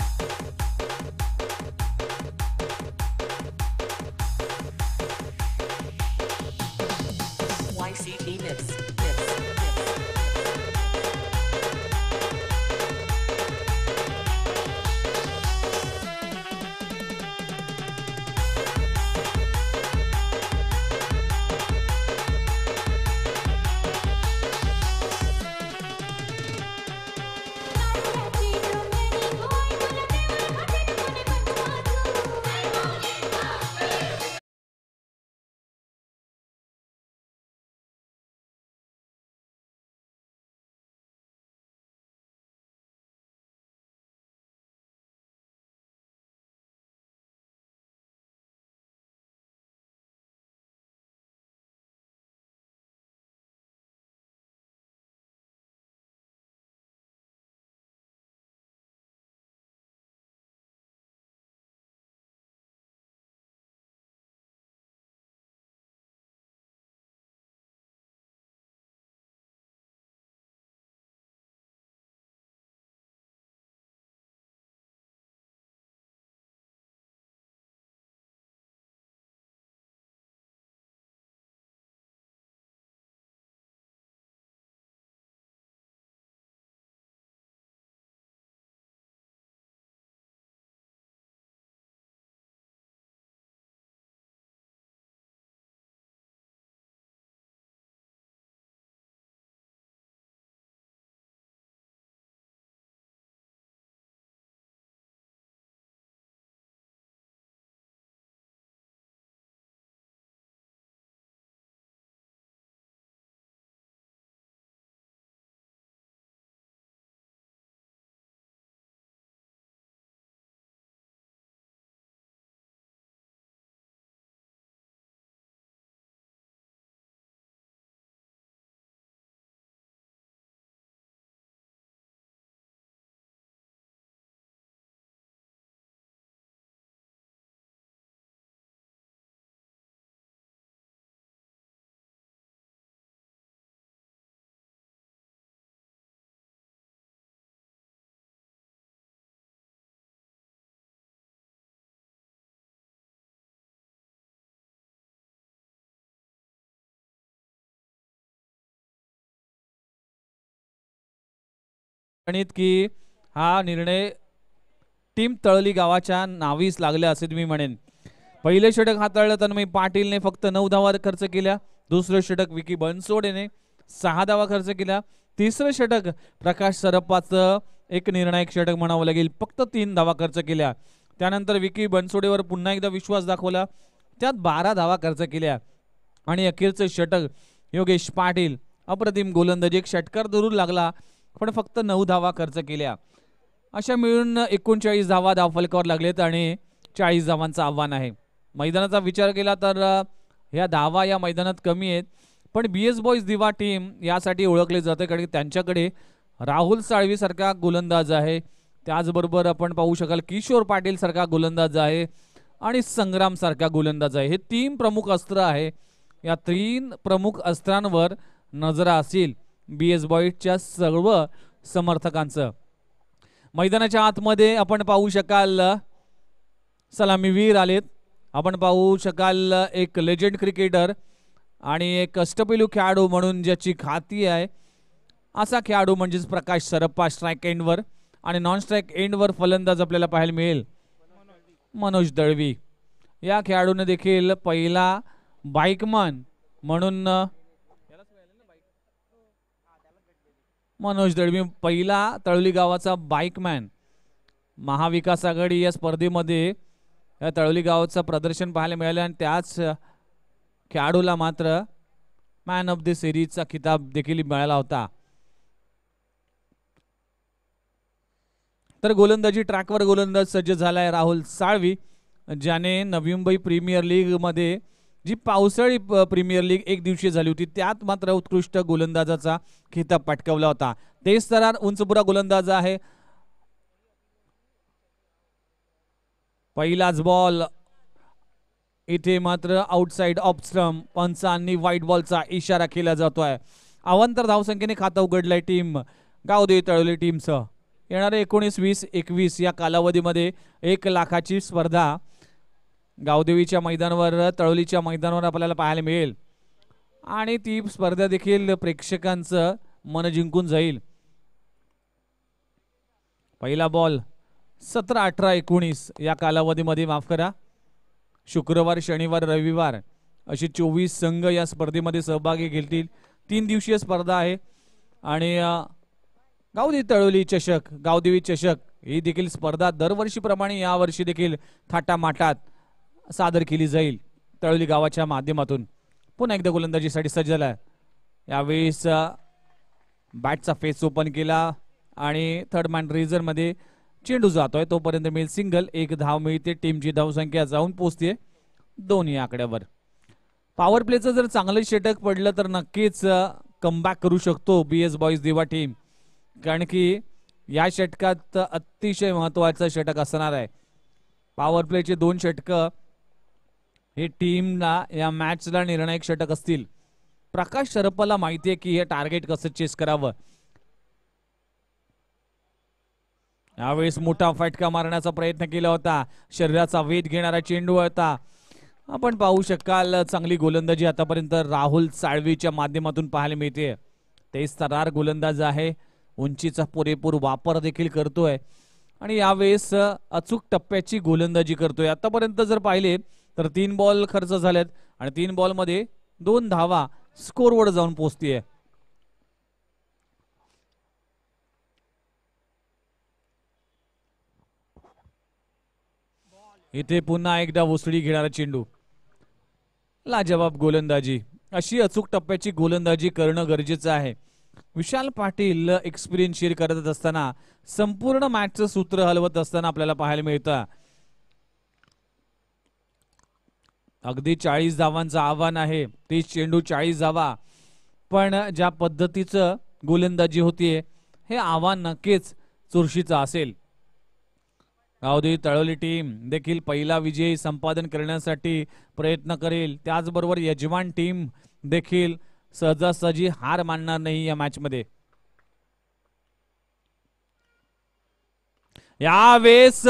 Speaker 1: की हा निर्णय टीम तळली गावाच्या नावीस लागला असे मी म्हणेन. पहिले षटक हाताळलं तन्मय पाटीलने फक्त 9 धावा खर्च केल्या. दुसरं षटक विकी बनसोडेने 6 धावा खर्च केल्या. तिसरं षटक प्रकाश सरप्पाचं एक निर्णायक षटक म्हणावं लागेल, फक्त 3 धावा खर्च केल्या. त्यानंतर विकी बनसोडेवर पुन्हा एकदा विश्वास दाखवला, त्यात 12 धावा खर्च केल्या. आणि अखेरचं षटक योगेश पाटील अप्रतिम गोलंदाजी, एक षटकार धरून लागला पण फक्त 9 धावा खर्च केल्या. अशा मिळून 39 धावा धावफलकावर लागलेत आणि 40 धावांचं आव्हान आहे. मैदानाचा विचार केला तर ह्या धावा या मैदानात कमी आहेत, पण BS बॉईज दिवा टीम यासाठी ओळखले जाते कारण त्यांच्याकडे राहुल साळवी सारखा गोलंदाज आहे, त्याचबरोबर आपण पाहू शकाल किशोर पाटील सारखा गोलंदाज आहे आणि संग्राम सारखा गोलंदाज आहे. हे 3 प्रमुख अस्त्र आहे. या 3 प्रमुख अस्त्रांवर नजरा असेल BS बॉईजच्या सर्व समर्थकांचं. मैदानाच्या आतमध्ये आपण पाहू शकाल सलामीवीर आलेत, आपण पाहू शकाल एक लेजेंड क्रिकेटर आणि एक अष्टपैलू खेळाडू म्हणून ज्याची ख्याती आहे असा खेळाडू म्हणजेच प्रकाश सरप्पा स्ट्राईक एंडवर, आणि नॉन स्ट्राईक एंडवर फलंदाज आपल्याला पाहायला मिळेल मनोज दळवी. या खेळाडूने देखील पहिला बाईकमन म्हणून मनोज दळवी पहिला तळोली गावाचा बाईकमॅन. महाविकास आघाडी या स्पर्धेमध्ये या तळोली गावाचं प्रदर्शन पाहायला मिळालं आणि त्याच खेळाडूला मात्र मॅन ऑफ द सिरीजचा खिताब देखील मिळाला होता. तर गोलंदाजी ट्रॅकवर गोलंदाज सज्ज झालाय राहुल साळवी, ज्याने नवी मुंबई प्रीमियर लीग मध्ये जी पावसाळी प्रीमियर लीग एक दिवशी झाली होती त्यात मात्र उत्कृष्ट गोलंदाजाचा खिताब पटकावला होता. तेच तर उंचपुरा गोलंदाज आहे. पहिलाच बॉल इथे मात्र आउटसाइड ऑफ स्टंप, पंचांनी व्हाईट बॉलचा इशारा केला जातोय. अवांतर धावसंख्येने खातं उघडलंय टीम गावदेवी तळोली टीमचं. येणारे 19-20-21 या कालावधीमध्ये 1 लाखाची स्पर्धा गावदेवीच्या मैदानावर तळोलीच्या मैदानावर आपल्याला पाहायला मिळेल आणि ती स्पर्धा देखील प्रेक्षकांचं मन जिंकून जाईल. पहिला बॉल 17-18-19 या कालावधीमध्ये, माफ करा, शुक्रवार शनिवार रविवार अशी 24 संघ या स्पर्धेमध्ये सहभागी घेतील. 3 दिवसीय स्पर्धा आहे आणि गावदेवी तळोली चषक, गावदेवी चषक ही देखील स्पर्धा दरवर्षीप्रमाणे यावर्षी देखील थाटामाटात सादर केली जाईल तळोली गावाच्या माध्यमातून. पुन्हा एकदा गोलंदाजीसाठी सज्ज झाला. यावेळेस बॅटचा फेस ओपन केला आणि थर्ड मॅन रेझर मध्ये चेंडू जातोय, तोपर्यंत मिळेल सिंगल. 1 धाव मिळते, टीमची धावसंख्या जाऊन पोहोचते 2 या आकड्यावर. पॉवर प्लेचं जर चांगलं षटक पडलं तर नक्कीच कमबॅक करू शकतो BS बॉईज दिवा टीम, कारण की या षटकात अतिशय महत्वाचं षटक असणार आहे. पॉवर प्लेचे 2 षटकं हे टीमला या मॅचला निर्णायक षटक असतील. प्रकाश सरप्पाला माहिती आहे की हे टार्गेट कसं चेस करावं. यावेळेस मोठा फटका मारण्याचा प्रयत्न केला होता, शरीराचा वेध घेणारा चेंडू होता. आपण पाहू शकाल चांगली गोलंदाजी आतापर्यंत राहुल साळवीच्या माध्यमातून पाहायला मिळते. तेच तरार गोलंदाज आहे, उंचीचा पुरेपूर वापर देखील करतोय आणि यावेळेस अचूक टप्प्याची गोलंदाजी करतोय. आतापर्यंत जर पाहिले तर 3 बॉल खर्च झालेत आणि 3 बॉल मध्ये 2 धावा स्कोरवर जाऊन पोहोचतीये. इथे पुन्हा एकदा उसळी घेणारा चेंडू. लाजवाब गोलंदाजी, अशी अचूक टप्प्याची गोलंदाजी करणं गरजेचं आहे. विशाल पाटील एक्सपिरियन्स शेअर करत असताना संपूर्ण मॅचचं सूत्र हलवत असताना आपल्याला पाहायला मिळतं. अगदी 40 धावांचं आव्हान आहे, 30 चेंडू 40 धावा, पण ज्या पद्धतीचं गोलंदाजी होतीये हे आव्हान नक्कीच चुरशीचं असेल. गावदेवी तळोली टीम देखील पहिला विजय संपादन करण्यासाठी प्रयत्न करेल, त्याचबरोबर यजमान टीम देखील सहजासहजी हार मानणार नाही या मॅच मध्ये. यावेळेस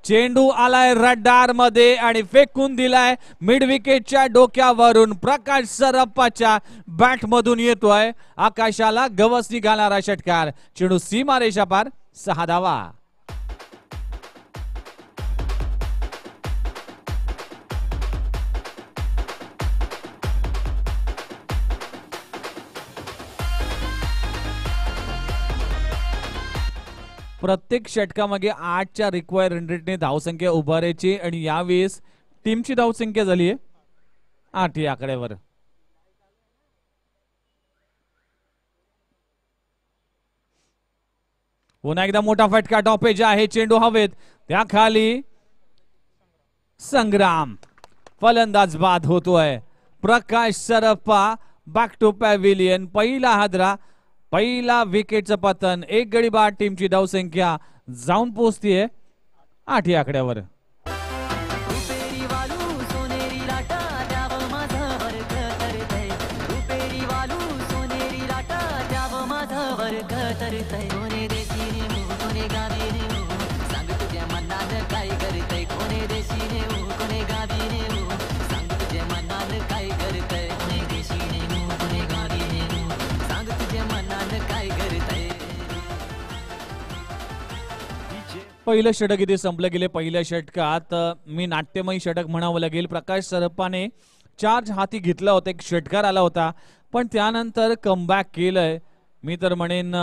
Speaker 1: चेंडू आलाय रडार मध्ये आणि फेकून दिलाय मिड विकेटच्या डोक्यावरून. प्रकाश सरप्पाच्या बॅट मधून येतोय आकाशाला गवसणी घालणारा षटकार. चेंडू सीमारेषा पार. 6 धावा. प्रत्येक षटकामागे 8च्या रिक्वायर रन रेटने धावसंख्या उभारायची आणि यावेळेस टीमची धावसंख्या झाली आहे 8 या आकड्यावर. पुन्हा एकदा मोठा फटका. टॉपेज आहे. चेंडू हवेत. त्या खाली संग्राम. फलंदाज बाद होतोय. प्रकाश सरप्पा बॅक टू पॅव्हिलियन. पहिला हादरा. पहिला विकेटचं पतन. 1 गडी बाद. टीमची धावसंख्या जाऊन पोहोचतीये 8 या आकड्यावर. पहिलं षटक इथे संपलं गेले. पहिल्या षटकात मी नाट्यमयी षटक म्हणावं लागेल. प्रकाश सरप्पाने चार्ज हाती घेतला होता. एक षटकार आला होता पण त्यानंतर कमबॅक केलंय मी तर म्हणेन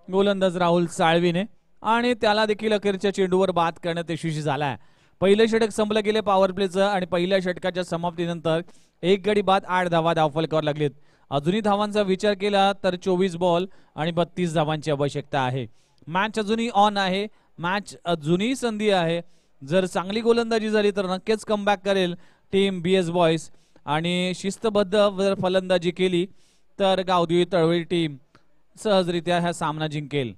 Speaker 1: गोलंदाज राहुल साळवीने आणि त्याला देखील अखेरच्या चेंडूवर बाद करण्यात यशस्वी झालाय. पहिलं षटक संपलं गेले पॉवर प्लेचं आणि पहिल्या षटकाच्या समाप्तीनंतर 1 गडी बाद 8 धावा धावफलकावर लागलेत. अजूनही धावांचा विचार केला तर 24 बॉल आणि 32 धावांची आवश्यकता आहे. मॅच अजूनही ऑन आहे. मॅच अजूनही संधी आहे. जर चांगली गोलंदाजी झाली तर नक्कीच कमबॅक करेल टीम BS बॉयज आणि शिस्तबद्ध जर फलंदाजी केली तर गावदेवी तळवळी टीम सहजरित्या हा सामना जिंकेल.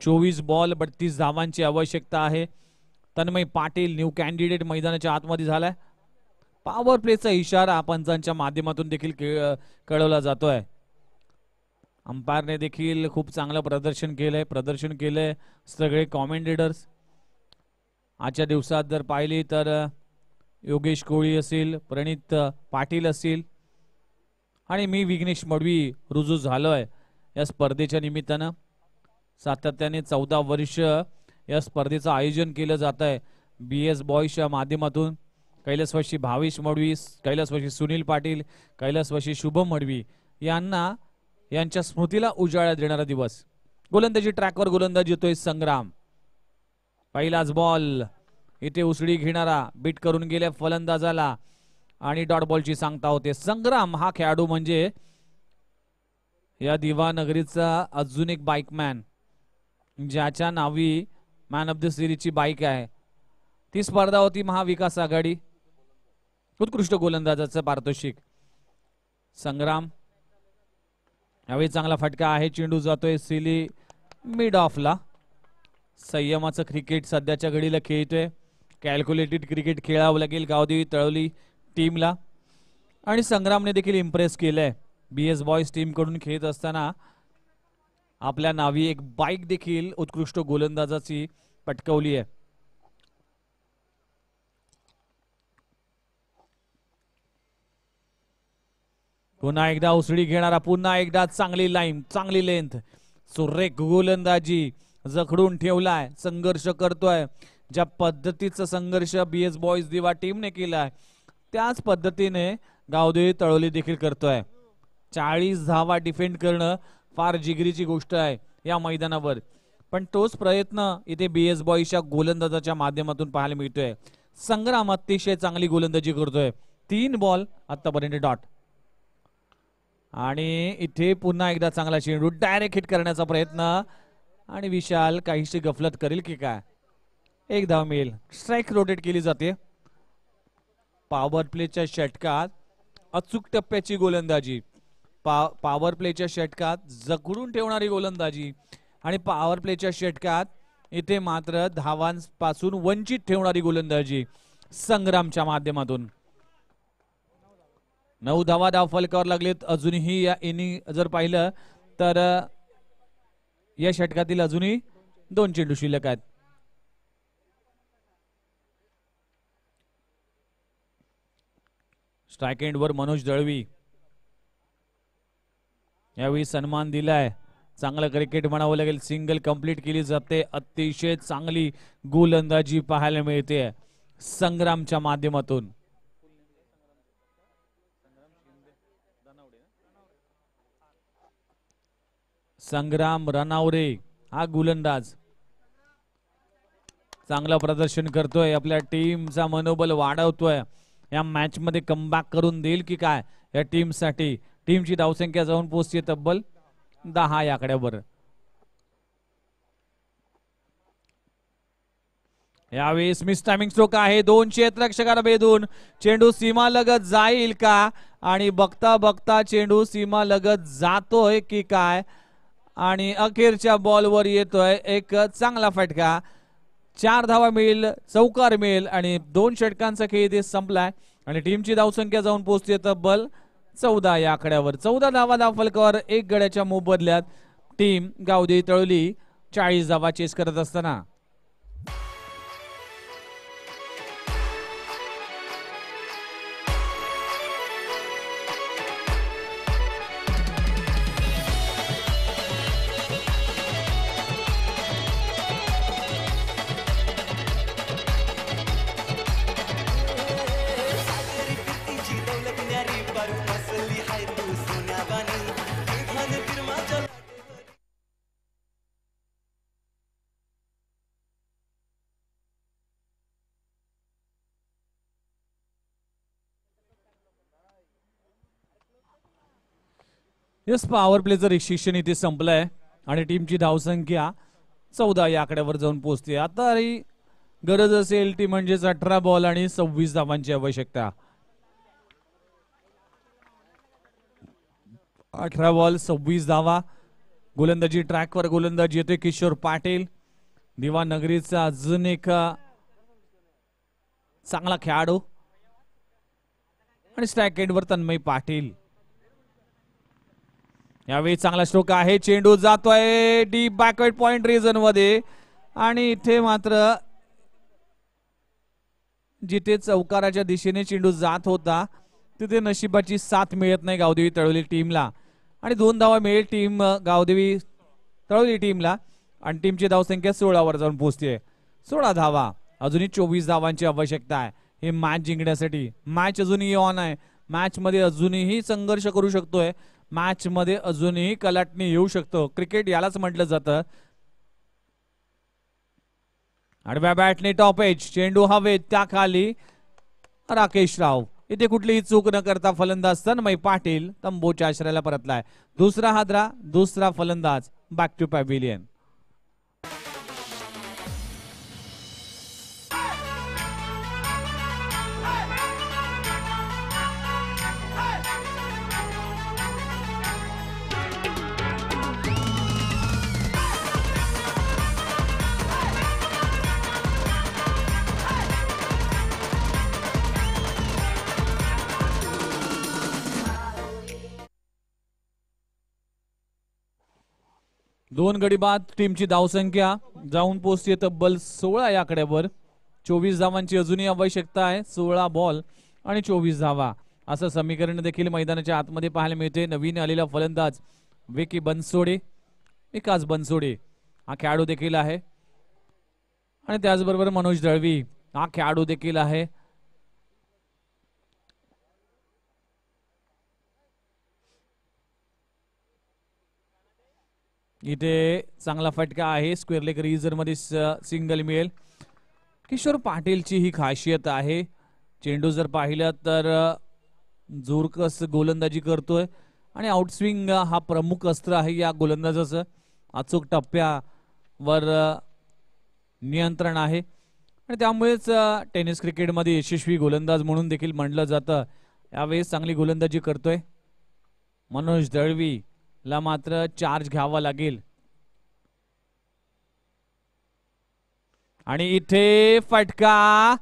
Speaker 1: चोवीस बॉल 32 धावांची आवश्यकता आहे. तन्मय पाटील न्यू कॅन्डिडेट मैदानाच्या आतमध्ये झालाय. पॉवर प्लेचा इशारा पंचांच्या माध्यमातून देखील कळवला जातोय. अंपायरने देखील खूप चांगलं प्रदर्शन केलंय सगळे कॉमेंटेटर्स. आजच्या दिवसात जर पाहिली तर योगेश कोळी असेल, प्रणित पाटील असेल आणि मी विघ्नेश मडवी रुजू झालोय या स्पर्धेच्या निमित्तानं. सातत्याने 14 वर्ष या स्पर्धेचं आयोजन केलं जात आहे BS बॉयजच्या माध्यमातून. कैलासवासी भावेश मडवी, कैलासवासी सुनील पाटील, कैलासवासी शुभम मडवी यांच्या स्मृतीला उजाळा देणारा दिवस. गोलंदाजी ट्रॅकवर गोलंदाज येतोय संग्राम. पहिलाच बॉल इथे उसळी घेणारा बीट करून गेल्या फलंदाजाला आणि डॉट बॉलची सांगता होते. संग्राम हा खेळाडू म्हणजे या दिवानगरीचा अजून एक बाईकमॅन ज्याच्या नावी मॅन ऑफ द सिरीजची बाईक आहे. ती स्पर्धा होती महाविकास आघाडी. उत्कृष्ट गोलंदाजाचं पारितोषिक. संग्राम यावेळी चांगला फटका आहे. चेंडू जातोय सिली मिड ऑफला. संयमाचं क्रिकेट सध्याच्या घडीला खेळतोय. कॅल्क्युलेटेड क्रिकेट खेळावं लागेल गावदेवी तळवली टीमला आणि संग्रामने देखील इम्प्रेस केलंय. BS बॉयज टीम कडून खेळत असताना आपल्या नावी एक बाईक देखील उत्कृष्ट गोलंदाजाची पटकवली आहे. पुन्हा एकदा उसळी घेणारा, पुन्हा एकदा चांगली लाईन, चांगली लेंथ, सुरेख गोलंदाजी जखडून ठेवलाय. संघर्ष करतोय. ज्या पद्धतीचा संघर्ष BS बॉयज दिवा टीमने केलाय त्याच पद्धतीने गावदेवी तळवली देखील करतोय. 40 धावा डिफेंड करणं फार जिगरीची गोष्ट आहे या मैदानावर, पण तोच प्रयत्न इथे BS बॉयजच्या गोलंदाजाच्या माध्यमातून पाहायला मिळतोय. संग्राम अतिशय चांगली गोलंदाजी करतोय. 3 बॉल आतापर्यंत डॉट. आणि इथे पुन्हा एकदा चांगला चेंडू डायरेक्ट हिट करण्याचा प्रयत्न आणि विशाल काहीशी गफलत करेल की काय. 1 धाव मिळेल. स्ट्राइक रोटेट केली जाते. पॉवर प्लेच्या षटकात अचूक टप्प्याची गोलंदाजी, पॉवर प्लेच्या षटकात जखडून ठेवणारी गोलंदाजी आणि पॉवर प्लेच्या षटकात इथे मात्र धावांपासून वंचित ठेवणारी गोलंदाजी संग्रामच्या माध्यमातून. 9 धावा धाव फलकावर लागलेत अजूनही या इनिंग जर पाहिलं तर या षटकातील अजूनही 2 चेंडू शिल्लक आहेत. स्ट्राइक एंडवर मनोज दळवी यावेळी सन्मान दिलाय. चांगलं क्रिकेट म्हणावं लागेल. सिंगल कंप्लीट केली जाते. अतिशय चांगली गोलंदाजी पाहायला मिळते संग्रामच्या माध्यमातून. संग्राम रनावरे हा गोलंदाज चांगलं प्रदर्शन करतोय. आपल्या टीमचा मनोबल वाढवतोय. या मॅच मध्ये कमबॅक करून देईल की काय या टीमसाठी. टीमची धावसंख्या जाऊन पोहोचते तब्बल 10 या आकड्यावर. यावेळी मिस टायमिंग स्ट्रोक आहे. 2 क्षेत्ररक्षकाला भेदून चेंडू सीमा लगत जाईल का आणि बघता बघता चेंडू सीमा लगत जातोय की काय आणि अखेरच्या बॉलवर येतोय एक चांगला फटका. 4 धावा मिळेल, चौकार मिळेल आणि 2 षटकांचा खेळ इथे संपलाय आणि टीमची धावसंख्या जाऊन पोहोचते तब्बल 14 या आकड्यावर. 14 धावा धाव फलकावर 1 गड्याच्या मोबदल्यात टीम गावदेवी तळोली 40 धावा चेस करत असताना यस पॉवर प्लेचं रिस्ट्रिक्शन इथे संपलंय आणि टीमची धावसंख्या 14 या आकड्यावर जाऊन पोहोचते. आता गरज असेल ती म्हणजेच 18 बॉल आणि 26 धावांची आवश्यकता. 18 बॉल 26 धावा. गोलंदाजी ट्रॅकवर गोलंदाजी येते किशोर पाटील. दिवानगरीचा अजून एक चांगला खेळाडू आणि स्ट्राइक एंडवर तन्मय पाटील. यावेळी चांगला स्ट्रोक आहे. चेंडू जातोय डीप बॅकवर्ड पॉइंट रिजन मध्ये आणि इथे मात्र जिथे चौकाराच्या दिशेने चेंडू जात होता तिथे नशिबाची साथ मिळत नाही गावदेवी तळोली टीमला आणि 2 धावा मिळेल टीम गावदेवी तळोली टीमला आणि टीमची धावसंख्या 16 वर जाऊन पोहोचते. 16 धावा. अजूनही 24 धावांची आवश्यकता आहे हे मॅच जिंकण्यासाठी. मॅच अजूनही ऑन आहे. मॅच मध्ये अजूनही संघर्ष करू शकतोय. मॅच मध्ये अजूनही कलाटणी येऊ शकतो. क्रिकेट यालाच म्हटलं जातं. आडव्या बॅटने टॉप एज. चेंडू हवेत त्या खाली राकेश राव. इथे कुठलीही चूक न करता फलंदाज तन्मय पाटील तंबूच्या आश्रयाला परतलाय. दुसरा हादरा, दुसरा फलंदाज बॅक टू पॅव्हिलियन. दोन गडी बाद. टीमची धावसंख्या जाऊन पोहोचते तब्बल 16 या आकड्यावर. 24 धावांची अजूनही आवश्यकता आहे. 16 बॉल आणि 24 धावा असं समीकरण देखील मैदानाच्या आतमध्ये पाहायला मिळते. नवीन आलेला फलंदाज विकास बनसोडे हा खेळाडू देखील आहे आणि त्याचबरोबर मनोज दळवी हा खेळाडू देखील आहे. इथे चांगला फटका आहे. स्क्वेअर लेग रिजन मध्ये सिंगल मिळेल. किशोर पाटीलची ही खासियत आहे. चेंडू जर पाहिलं तर जोरकस गोलंदाजी करतोय आणि आउटस्विंग हा प्रमुख अस्त्र आहे या गोलंदाजाचं. अचूक टप्प्यावर नियंत्रण आहे आणि त्यामुळेच टेनिस क्रिकेटमध्ये यशस्वी गोलंदाज म्हणून देखील म्हणलं जातं. यावेळेस चांगली गोलंदाजी करतोय मनोज दळवी ला मात्र चार्ज घ्यावा लागेल आणि इथे फटका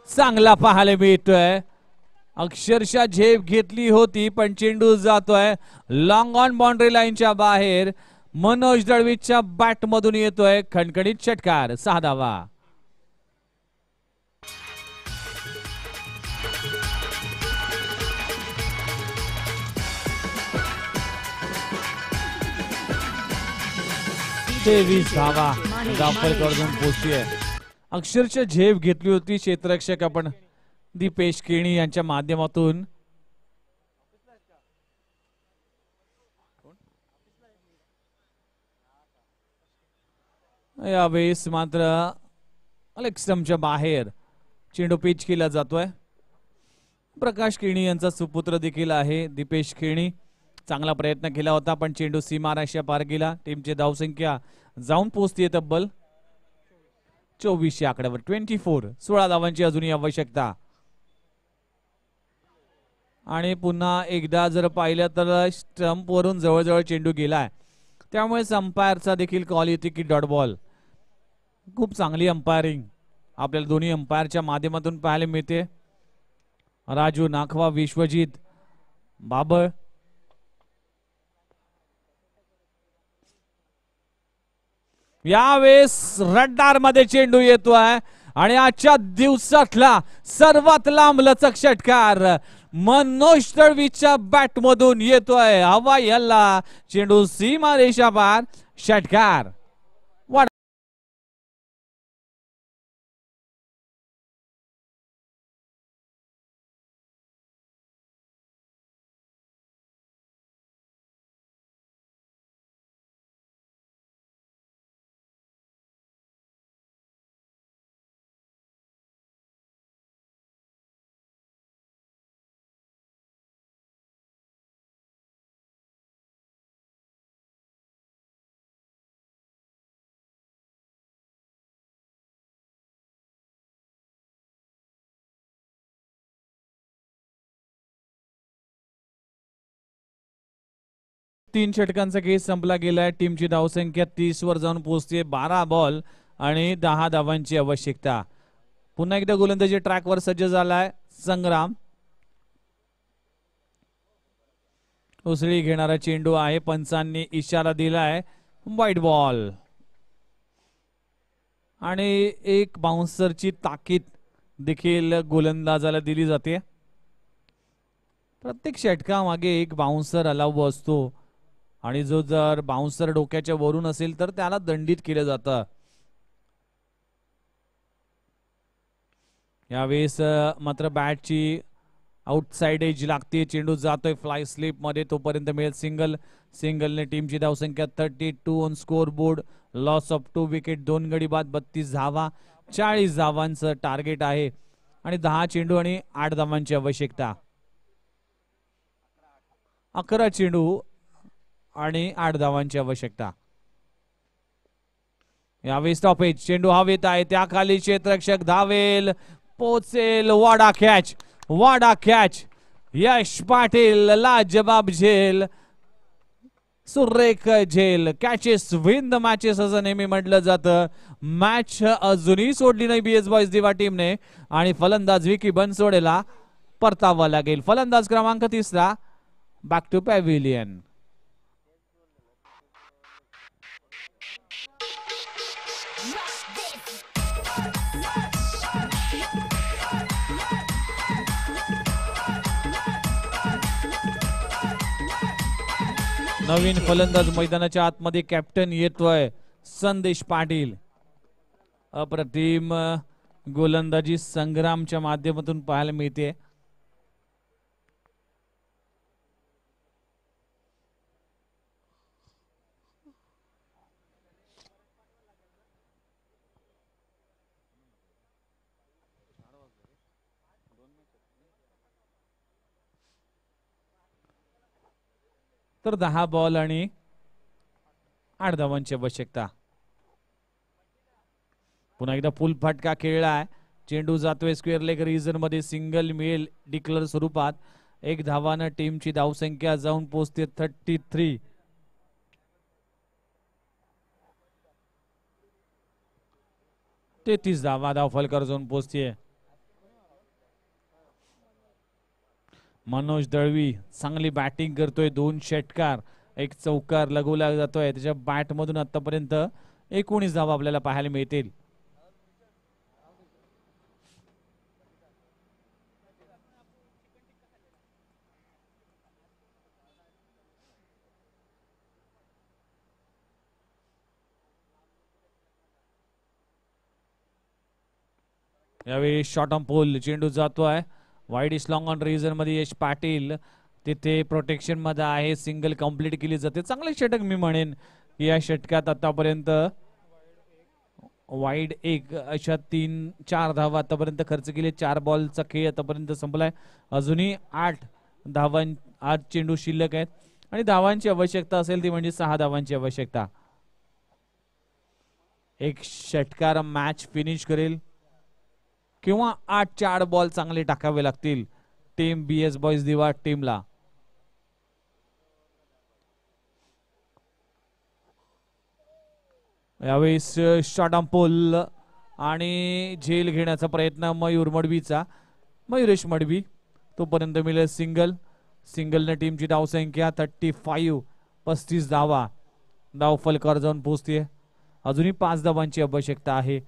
Speaker 1: चांगला पाहायला मिळतोय. अक्षरशः झेप घेतली होती पण चेंडू जातोय लॉंग ऑन बाउंड्री लाईनच्या बाहेर. मनोज दळवीच्या बॅट मधून येतोय खणखणीत षटकार. 6 धावा. तेवीस धावा दाफलकर जाऊन पोहोचतीये. अक्षरशः झेप घेतली होती क्षेत्ररक्षक आपण दीपेश केणी यांच्या माध्यमातून. यावेळेस मात्र अलेक्स्टमच्या बाहेर चेंडू पिच केला जातोय. प्रकाश केणी यांचा सुपुत्र देखील आहे दीपेश केणी. चांगला प्रयत्न केला होता पण चेंडू सीमारेषा पार गेला. टीमची धावसंख्या जाऊन पोहोचतीये तब्बल 24 या आकड्यावर. 24. 16 धावांची अजूनही आवश्यकता. आणि पुन्हा एकदा जर पाहिलं तर स्टंप वरून जवळजवळ चेंडू गेलाय त्यामुळे अंपायरचा देखील कॉल येते की डॉट बॉल. खूप चांगली अंपायरिंग आपल्याला दोन्ही अंपायरच्या माध्यमातून पाहायला मिळते. राजू नाखवा, विश्वजित बाबर. यावेळेस रडार मध्ये चेंडू येतोय आणि आजच्या दिवसातला सर्वात लांब लचक षटकार मनोज दळवीच्या बॅट मधून येतोय. हवा यल्ला चेंडू सीमारेषा पार. षटकार. तीन षटकांचा केस संपला गेलाय. टीमची धावसंख्या 30 वर जाऊन पोहोचते. 12 बॉल आणि 10 धावांची आवश्यकता. पुन्हा एकदा गोलंदाजी ट्रॅकवर सज्ज झालाय संग्राम. उसळी घेणारा चेंडू आहे. पंचांनी इशारा दिलाय वाईट बॉल. आणि एक बाउन्सरची ताकीद देखील गोलंदाजाला दिली जाते. प्रत्येक षटकामागे एक बाउन्सर अलाव असतो आणि जो जर बाउन्सर डोक्याच्या वरून असेल तर त्याला दंडित केलं जातं. यावेळेस मात्र बॅटची आउटसाइड एज लागते. चेंडू जातोय फ्लाय स्लिप मध्ये. तोपर्यंत मिळेल सिंगल. सिंगलने टीमची धावसंख्या 32 on score board. Loss of 2 wicket. 2 गडी बाद. 32 धावा. 40 धावांचं टार्गेट आहे आणि 10 चेंडू आणि 8 धावांची आवश्यकता. 11 चेंडू आणि 8 धावांची आवश्यकता. यावेळी स्टॉपेज. चेंडू हवेत आहे. त्या खाली क्षेत्ररक्षक धावेल, पोचेल. वाडा कॅच. वाडा कॅच. यश पाटील लाजवाब झेल. सुरेख झेल. कॅचेस विन द मॅचेस असं नेहमी म्हटलं जातं. मॅच अजूनही सोडली नाही बीएस बॉयज दिवा टीमने आणि फलंदाज विकी बनसोडेला परतावा लागेल. फलंदाज क्रमांक 3 बॅक टू पॅव्हिलियन. नवीन फलंदाज मैदानाच्या आतमध्ये कॅप्टन येतोय संदेश पाटील. अप्रतिम गोलंदाजी संग्रामच्या माध्यमातून पाहायला मिळते. तर 10 बॉल आणि 8 धावांची आवश्यकता. पुन्हा एकदा फुल फटका खेळलाय. चेंडू जातोय स्क्वेअर लेग रिजन मध्ये. सिंगल मिळेल डिक्लेअर स्वरूपात. 1 धावानं टीमची धावसंख्या जाऊन पोहोचते 33. ते 30 धावा धावफलकर जाऊन पोहोचते. मनोज दळवी चांगली बॅटिंग करतोय, 2 षटकार 1 चौकार लगवला जातोय त्याच्या बॅट मधून आतापर्यंत 19 धावा आपल्याला पाहायला मिळतील. यावेळी शॉट ऑन पोल, चेंडू जातोय wide is long on reason मध्ये. यश पाटील तिथे प्रोटेक्शन मध्ये आहे, सिंगल कंप्लीट केली जाते. चांगले षटक मी म्हणेन या षटकात आतापर्यंत वाईड 1 अशा 3-4 धावा आतापर्यंत खर्च केले. 4 बॉलचा खेळ आतापर्यंत संपलाय. अजूनही 8 चेंडू शिल्लक आहेत आणि धावांची आवश्यकता असेल ती म्हणजे 6 धावांची आवश्यकता. एक षटकार मॅच फिनिश करेल किंवा 8 बॉल चांगले टाकावे लागतील टीम BS बॉयज दिवा टीमला. यावेळेस शॉट ऑन पोल आणि झेल घेण्याचा प्रयत्न मयुरेश मडवी. तोपर्यंत मिळेल सिंगलने टीमची धावसंख्या 35 धावा धाव फलकावर जाऊन पोहोचते. अजूनही 5 धावांची आवश्यकता आहे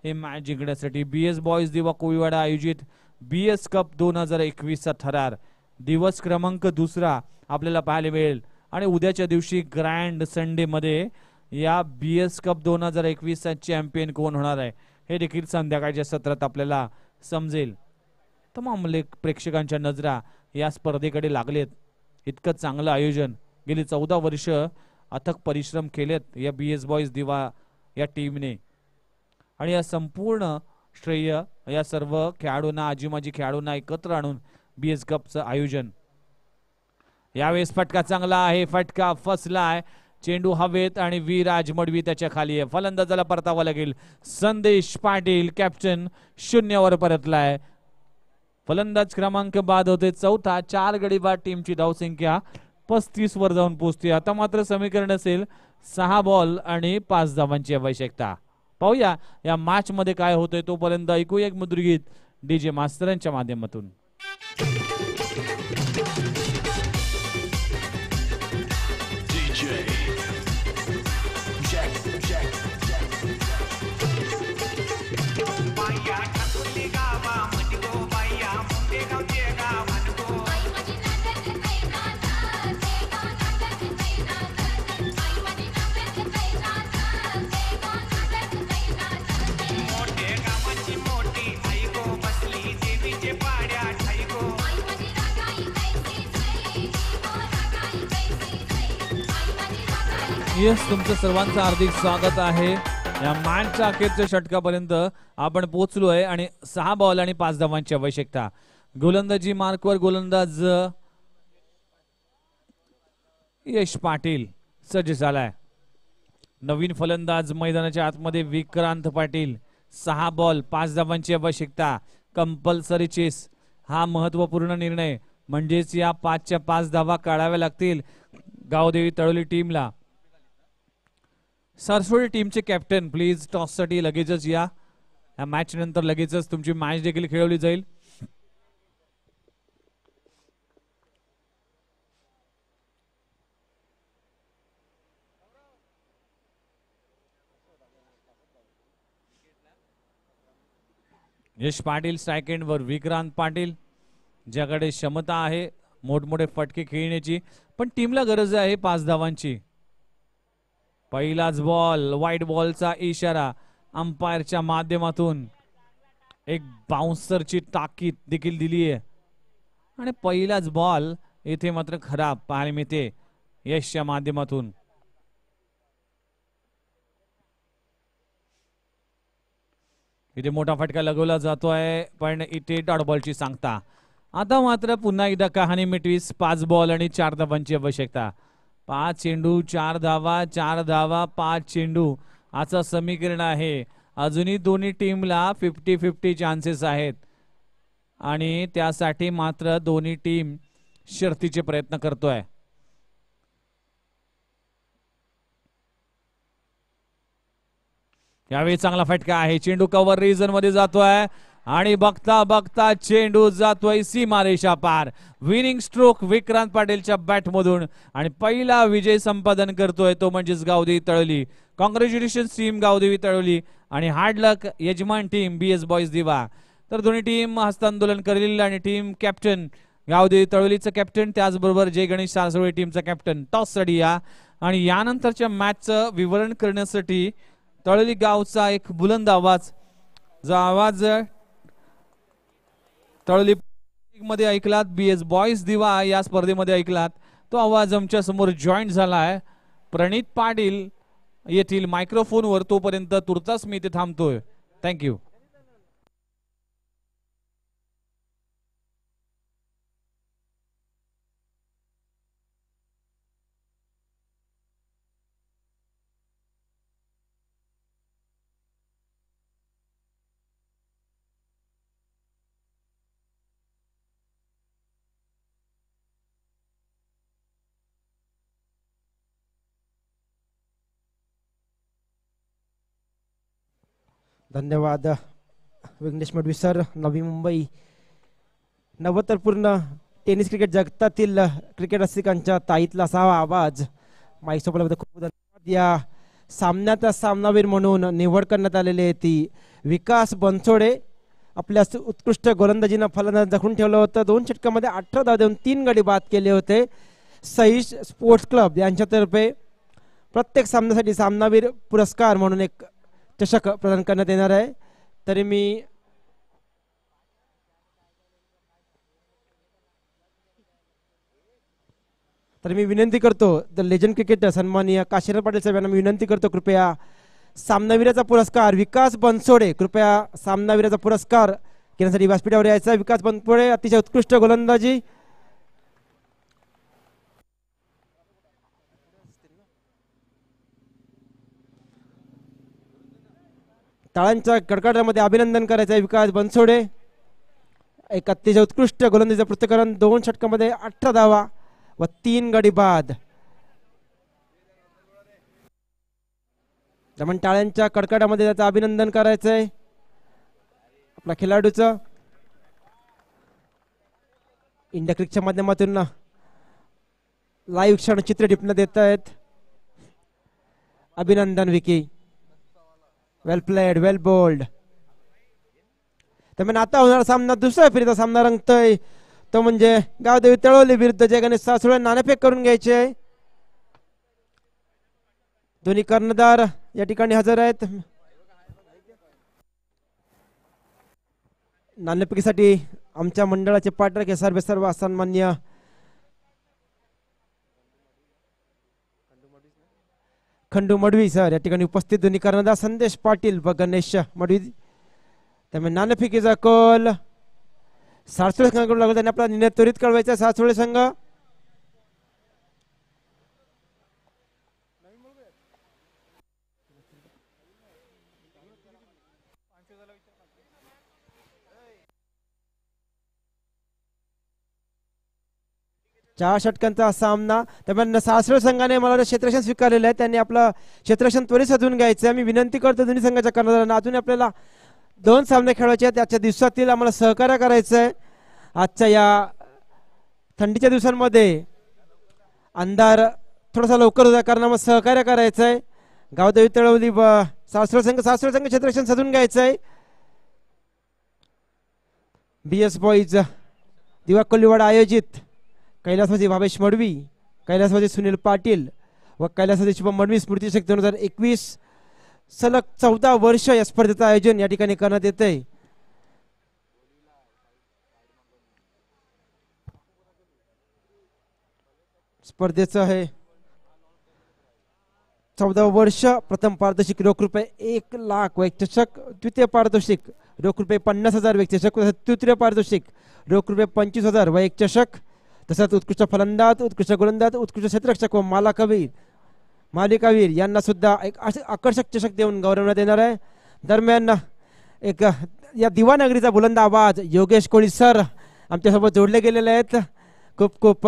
Speaker 1: हे मॅच जिंकण्यासाठी. BS बॉयज दिवा कोळीवाडा आयोजित BS कप 2021 चा थरार दिवस क्रमांक 2 आपल्याला पाहायला मिळेल आणि उद्याच्या दिवशी ग्रँड संडे मध्ये या BS कप 2021 चा चॅम्पियन कोण होणार आहे हे देखील संध्याकाळच्या सत्रात आपल्याला समजेल. तमाम प्रेक्षकांच्या नजरा या स्पर्धेकडे लागलेत. इतकं चांगलं आयोजन, गेली 14 वर्ष अथक परिश्रम केलेत या BS बॉयज दिवा या टीमने आणि या संपूर्ण श्रेय या सर्व खेळाडूंना, आजीमाजी खेळाडूंना एकत्र आणून BS कपचं आयोजन. यावेळेस फटका चांगला आहे, फटका फसलाय, चेंडू हवेत आणि विराज मडवी त्याच्या खाली आहे. फलंदाजाला परतावा लागेल. संदेश पाटील कॅप्टन 0 वर परतलाय. फलंदाज क्रमांक बाद होते 4. 4 गडी बाद टीमची धावसंख्या 35 वर जाऊन पोहोचते. आता मात्र समीकरण असेल 6 बॉल आणि 5 धावांची आवश्यकता. पाहूया या मॅच मध्ये काय होतंय. तोपर्यंत ऐकूया एक मधुरगीत DJ मास्तरांच्या माध्यमातून. येस, तुमचं सर्वांचं हार्दिक स्वागत आहे. या मॅचच्या अखेरच्या षटकापर्यंत आपण पोहोचलोय आणि 6 बॉल आणि 5 धावांची आवश्यकता. गोलंदाजी मार्कवर गोलंदाज यश पाटील सज्ज झालाय. नवीन फलंदाज मैदानाच्या आतमध्ये विक्रांत पाटील. 6 बॉल 5 धावांची आवश्यकता. कंपल्सरी चेस हा महत्वपूर्ण निर्णय, म्हणजेच या 5च्या 5 धावा काढाव्या लागतील गावदेवी तळोली टीमला. सरसोडी टीमचे कॅप्टन प्लीज टॉस साठी लगेचच या मॅच नंतर लगेचच तुमची मॅच देखील खेळवली जाईल. यश पाटील सेकंड वर, विक्रांत पाटील ज्याकडे क्षमता आहे मोठमोठे फटके खेळण्याची, पण टीमला गरज आहे 5 धावांची. पहिलाच बॉल, वाईट बॉलचा इशारा अंपायरच्या माध्यमातून. एक बाउन्सरची ताकीद देखील दिली आहे आणि पहिलाच बॉल इथे मात्र खराब पाहायला मिळते यशच्या माध्यमातून. इथे मोठा फटका लगवला जातोय पण इथे डॉट बॉलची सांगता. आता मात्र पुन्हा एकदा कहाणी मिटवीस. 5 बॉल आणि 4 धावांची आवश्यकता. 5 चेंडू 4 धावा, 4 धावा 5 चेंडू असं समीकरण आहे. अजूनही दोन्ही टीमला 50-50 चान्सेस आहेत आणि त्यासाठी मात्र दोन्ही टीम शर्तीचे प्रयत्न करतोय. यावेळी चांगला फटका आहे, चेंडू कव्हर रिजन मध्ये जातोय आणि बघता बघता चेंडू जातोय सीमारेषा पार. विनिंग स्ट्रोक विक्रांत पाटीलच्या बॅट मधून आणि पहिला विजय संपादन करतोय तो म्हणजेच गावदेवी तळोली. कॉंग्रॅच्युलेशन्स टीम गावदेवी तळोली आणि हार्ड लक यजमान टीम BS बॉईज दिवा. तर दोन्ही टीम हस्तांदोलन करील आणि टीम कॅप्टन गावदेवी तळोलीचं कॅप्टन त्याचबरोबर जय गणेश सारसोळे टीमचा कॅप्टन टॉस या. आणि यानंतरच्या मॅचचं विवरण करण्यासाठी तळोली गावचा एक बुलंद आवाज, जो आवाज तळोली मध्ये ऐकलात, BS बॉईज दिवा या स्पर्धेमध्ये ऐकलात, तो आवाज आमच्या समोर जॉईंट झालाय. प्रणित पाटील येथील मायक्रोफोनवर. तोपर्यंत तुर्तास मी इथे थांबतोय. थँक्यू.
Speaker 2: धन्यवाद Vighnesh Madavi sir. Navi Mumbai नवतरपूर्ण tennis cricket जगतातील क्रिकेट रसिकांच्या ताईतला असावा आवाज माईसोबत. खूप धन्यवाद. या सामन्याचा सामनावीर म्हणून निवड करण्यात आलेली आहे ती विकास बनसोडे. आपल्या उत्कृष्ट गोलंदाजीनं फलंदाज जखून ठेवलं होतं. 2 षटकामध्ये 18 धावा देऊन 3 गडी बाद केले होते. सईश स्पोर्ट्स क्लब यांच्यातर्फे प्रत्येक सामन्यासाठी सामनावीर पुरस्कार म्हणून एक चषक प्रदान करण्यात येणार आहे. तरी मी विनंती करतो द लेजंड क्रिकेटर सन्माननीय काशीनाथ पाटील साहेबांना मी विनंती करतो कृपया सामनावीराचा पुरस्कार विकास बनसोडे, कृपया सामनावीराचा पुरस्कार घेण्यासाठी व्यासपीठावर यायचा. विकास बनसोडे अतिशय उत्कृष्ट गोलंदाजी. टाळ्यांच्या कडकडाटामध्ये अभिनंदन करायचं आहे विकास बनसोडे. एक अतिशय उत्कृष्ट गोलंदाजीचं पृथक्करण. 2 षटकामध्ये 18 धावा व 3 गडी बाद. त्यामुळे टाळ्यांच्या कडकडाटामध्ये त्याचं अभिनंदन करायचंय आपल्या खेळाडूचं. इंडिया क्रिकेटच्या माध्यमातून लाईव्ह क्षण चित्र टिपण्यात येत आहेत. अभिनंदन विकी. वेल प्लेड, वेल बोल्ड. त्यामुळे आता होणारा सामना दुसऱ्या फेरीचा सामना रंगतोय तो म्हणजे गावदेवी तळोली विरुद्ध जय गणेश सासुळे. नाणेफेक करून घ्यायचे. दोन्ही कर्णधार या ठिकाणी हजर आहेत. नाणेफेकीसाठी आमच्या मंडळाचे पाठक हे सर्व सन्मान्य खंडू मडवी सर या ठिकाणी उपस्थित. दोन्ही कर्णधार संदेश पाटील व गणेश मडवी. त्यामुळे नाणेफेकीचा कॉल सासुळे संघाकडून लागला. त्यांनी आपला निर्णय त्वरित कळवायचा. सासुळे संघ चार षटकांचा सामना. त्यामुळे सासुळे संघाने मला क्षेत्ररक्षण स्वीकारलेलं आहे. त्यांनी आपलं क्षेत्ररक्षण त्वरित सजवून घ्यायचं आहे. मी विनंती करतो दोन्ही संघाच्या कर्णधारांना अजून आपल्याला 2 सामने खेळायचे आहेत. आजच्या दिवसातील आम्हाला सहकार्य करायचं आहे. आजच्या या थंडीच्या दिवसांमध्ये अंधार थोडासा लवकर होता कारण आम्हाला सहकार्य करायचं आहे. गावदेवी तळोली सासुळे संघ क्षेत्ररक्षण सजवून घ्यायचं आहे. BS बॉईज दिवा कोल्लीवाडा आयोजित कैलासवासी भावेश मडवी, कैलासवासी सुनील पाटील व कैलासवासी शुभम मडवी स्मृती चषक 2021 सलग 14 वर्ष या स्पर्धेचं आयोजन या ठिकाणी करण्यात येत आहे. स्पर्धेचं हे 14 वर्ष. प्रथम पारितोषिक रोख रुपये 1 लाख व एक चषक. द्वितीय पारितोषिक रोख रुपये 50,000 व एक चषक. तृतीय पारितोषिक रोख रुपये 25,000 व एक चषक. तसंच उत्कृष्ट फलंदाज, उत्कृष्ट गोलंदाज, उत्कृष्ट क्षेत्ररक्षक व मालिकावीर यांना सुद्धा एक आकर्षक चषक देऊन गौरवण्यात येणार आहे. दरम्यान एक या दिवानगरीचा बुलंद आवाज योगेश कोळी सर आमच्यासोबत जोडले गेलेले आहेत. खूप खूप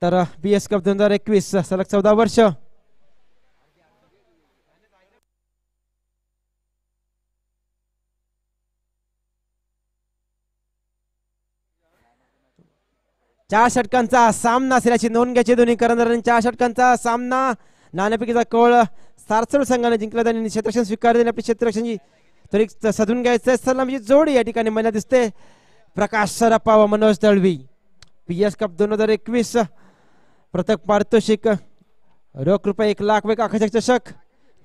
Speaker 2: तर BS कप 2021 सलग 14 वर्ष चार षटकांचा सामना असल्याची नोंद घ्यायची दोन्ही करंदारांनी. 4 षटकांचा सामना. नाणेफेकीचा कळ सारसळ संघाने जिंकला. त्यांनी क्षेत्ररक्षण स्वीकारले. आपली क्षेत्ररक्षणची तरी सजून घ्यायचं. सलामीची जोडी या ठिकाणी मला दिसते. प्रकाश सरापा व मनोज दळवी. BS कप 2021 प्रथम पारितोषिक रोख रुपये 1,00,000 व एक आकर्षक चषक.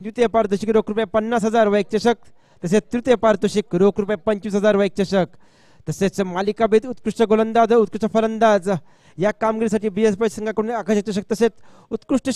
Speaker 2: द्वितीय पारितोषिक रोख रुपये 50,000 व एक चषक. तसेच तृतीय पारितोषिक रोख रुपये 25,000 व एक चषक. तसेच मालिकाभेद उत्कृष्ट गोलंदाज उत्कृष्ट फलंदाज या कामगिरीसाठी BS संघाकडून आकर्षक चषक तसेच उत्कृष्ट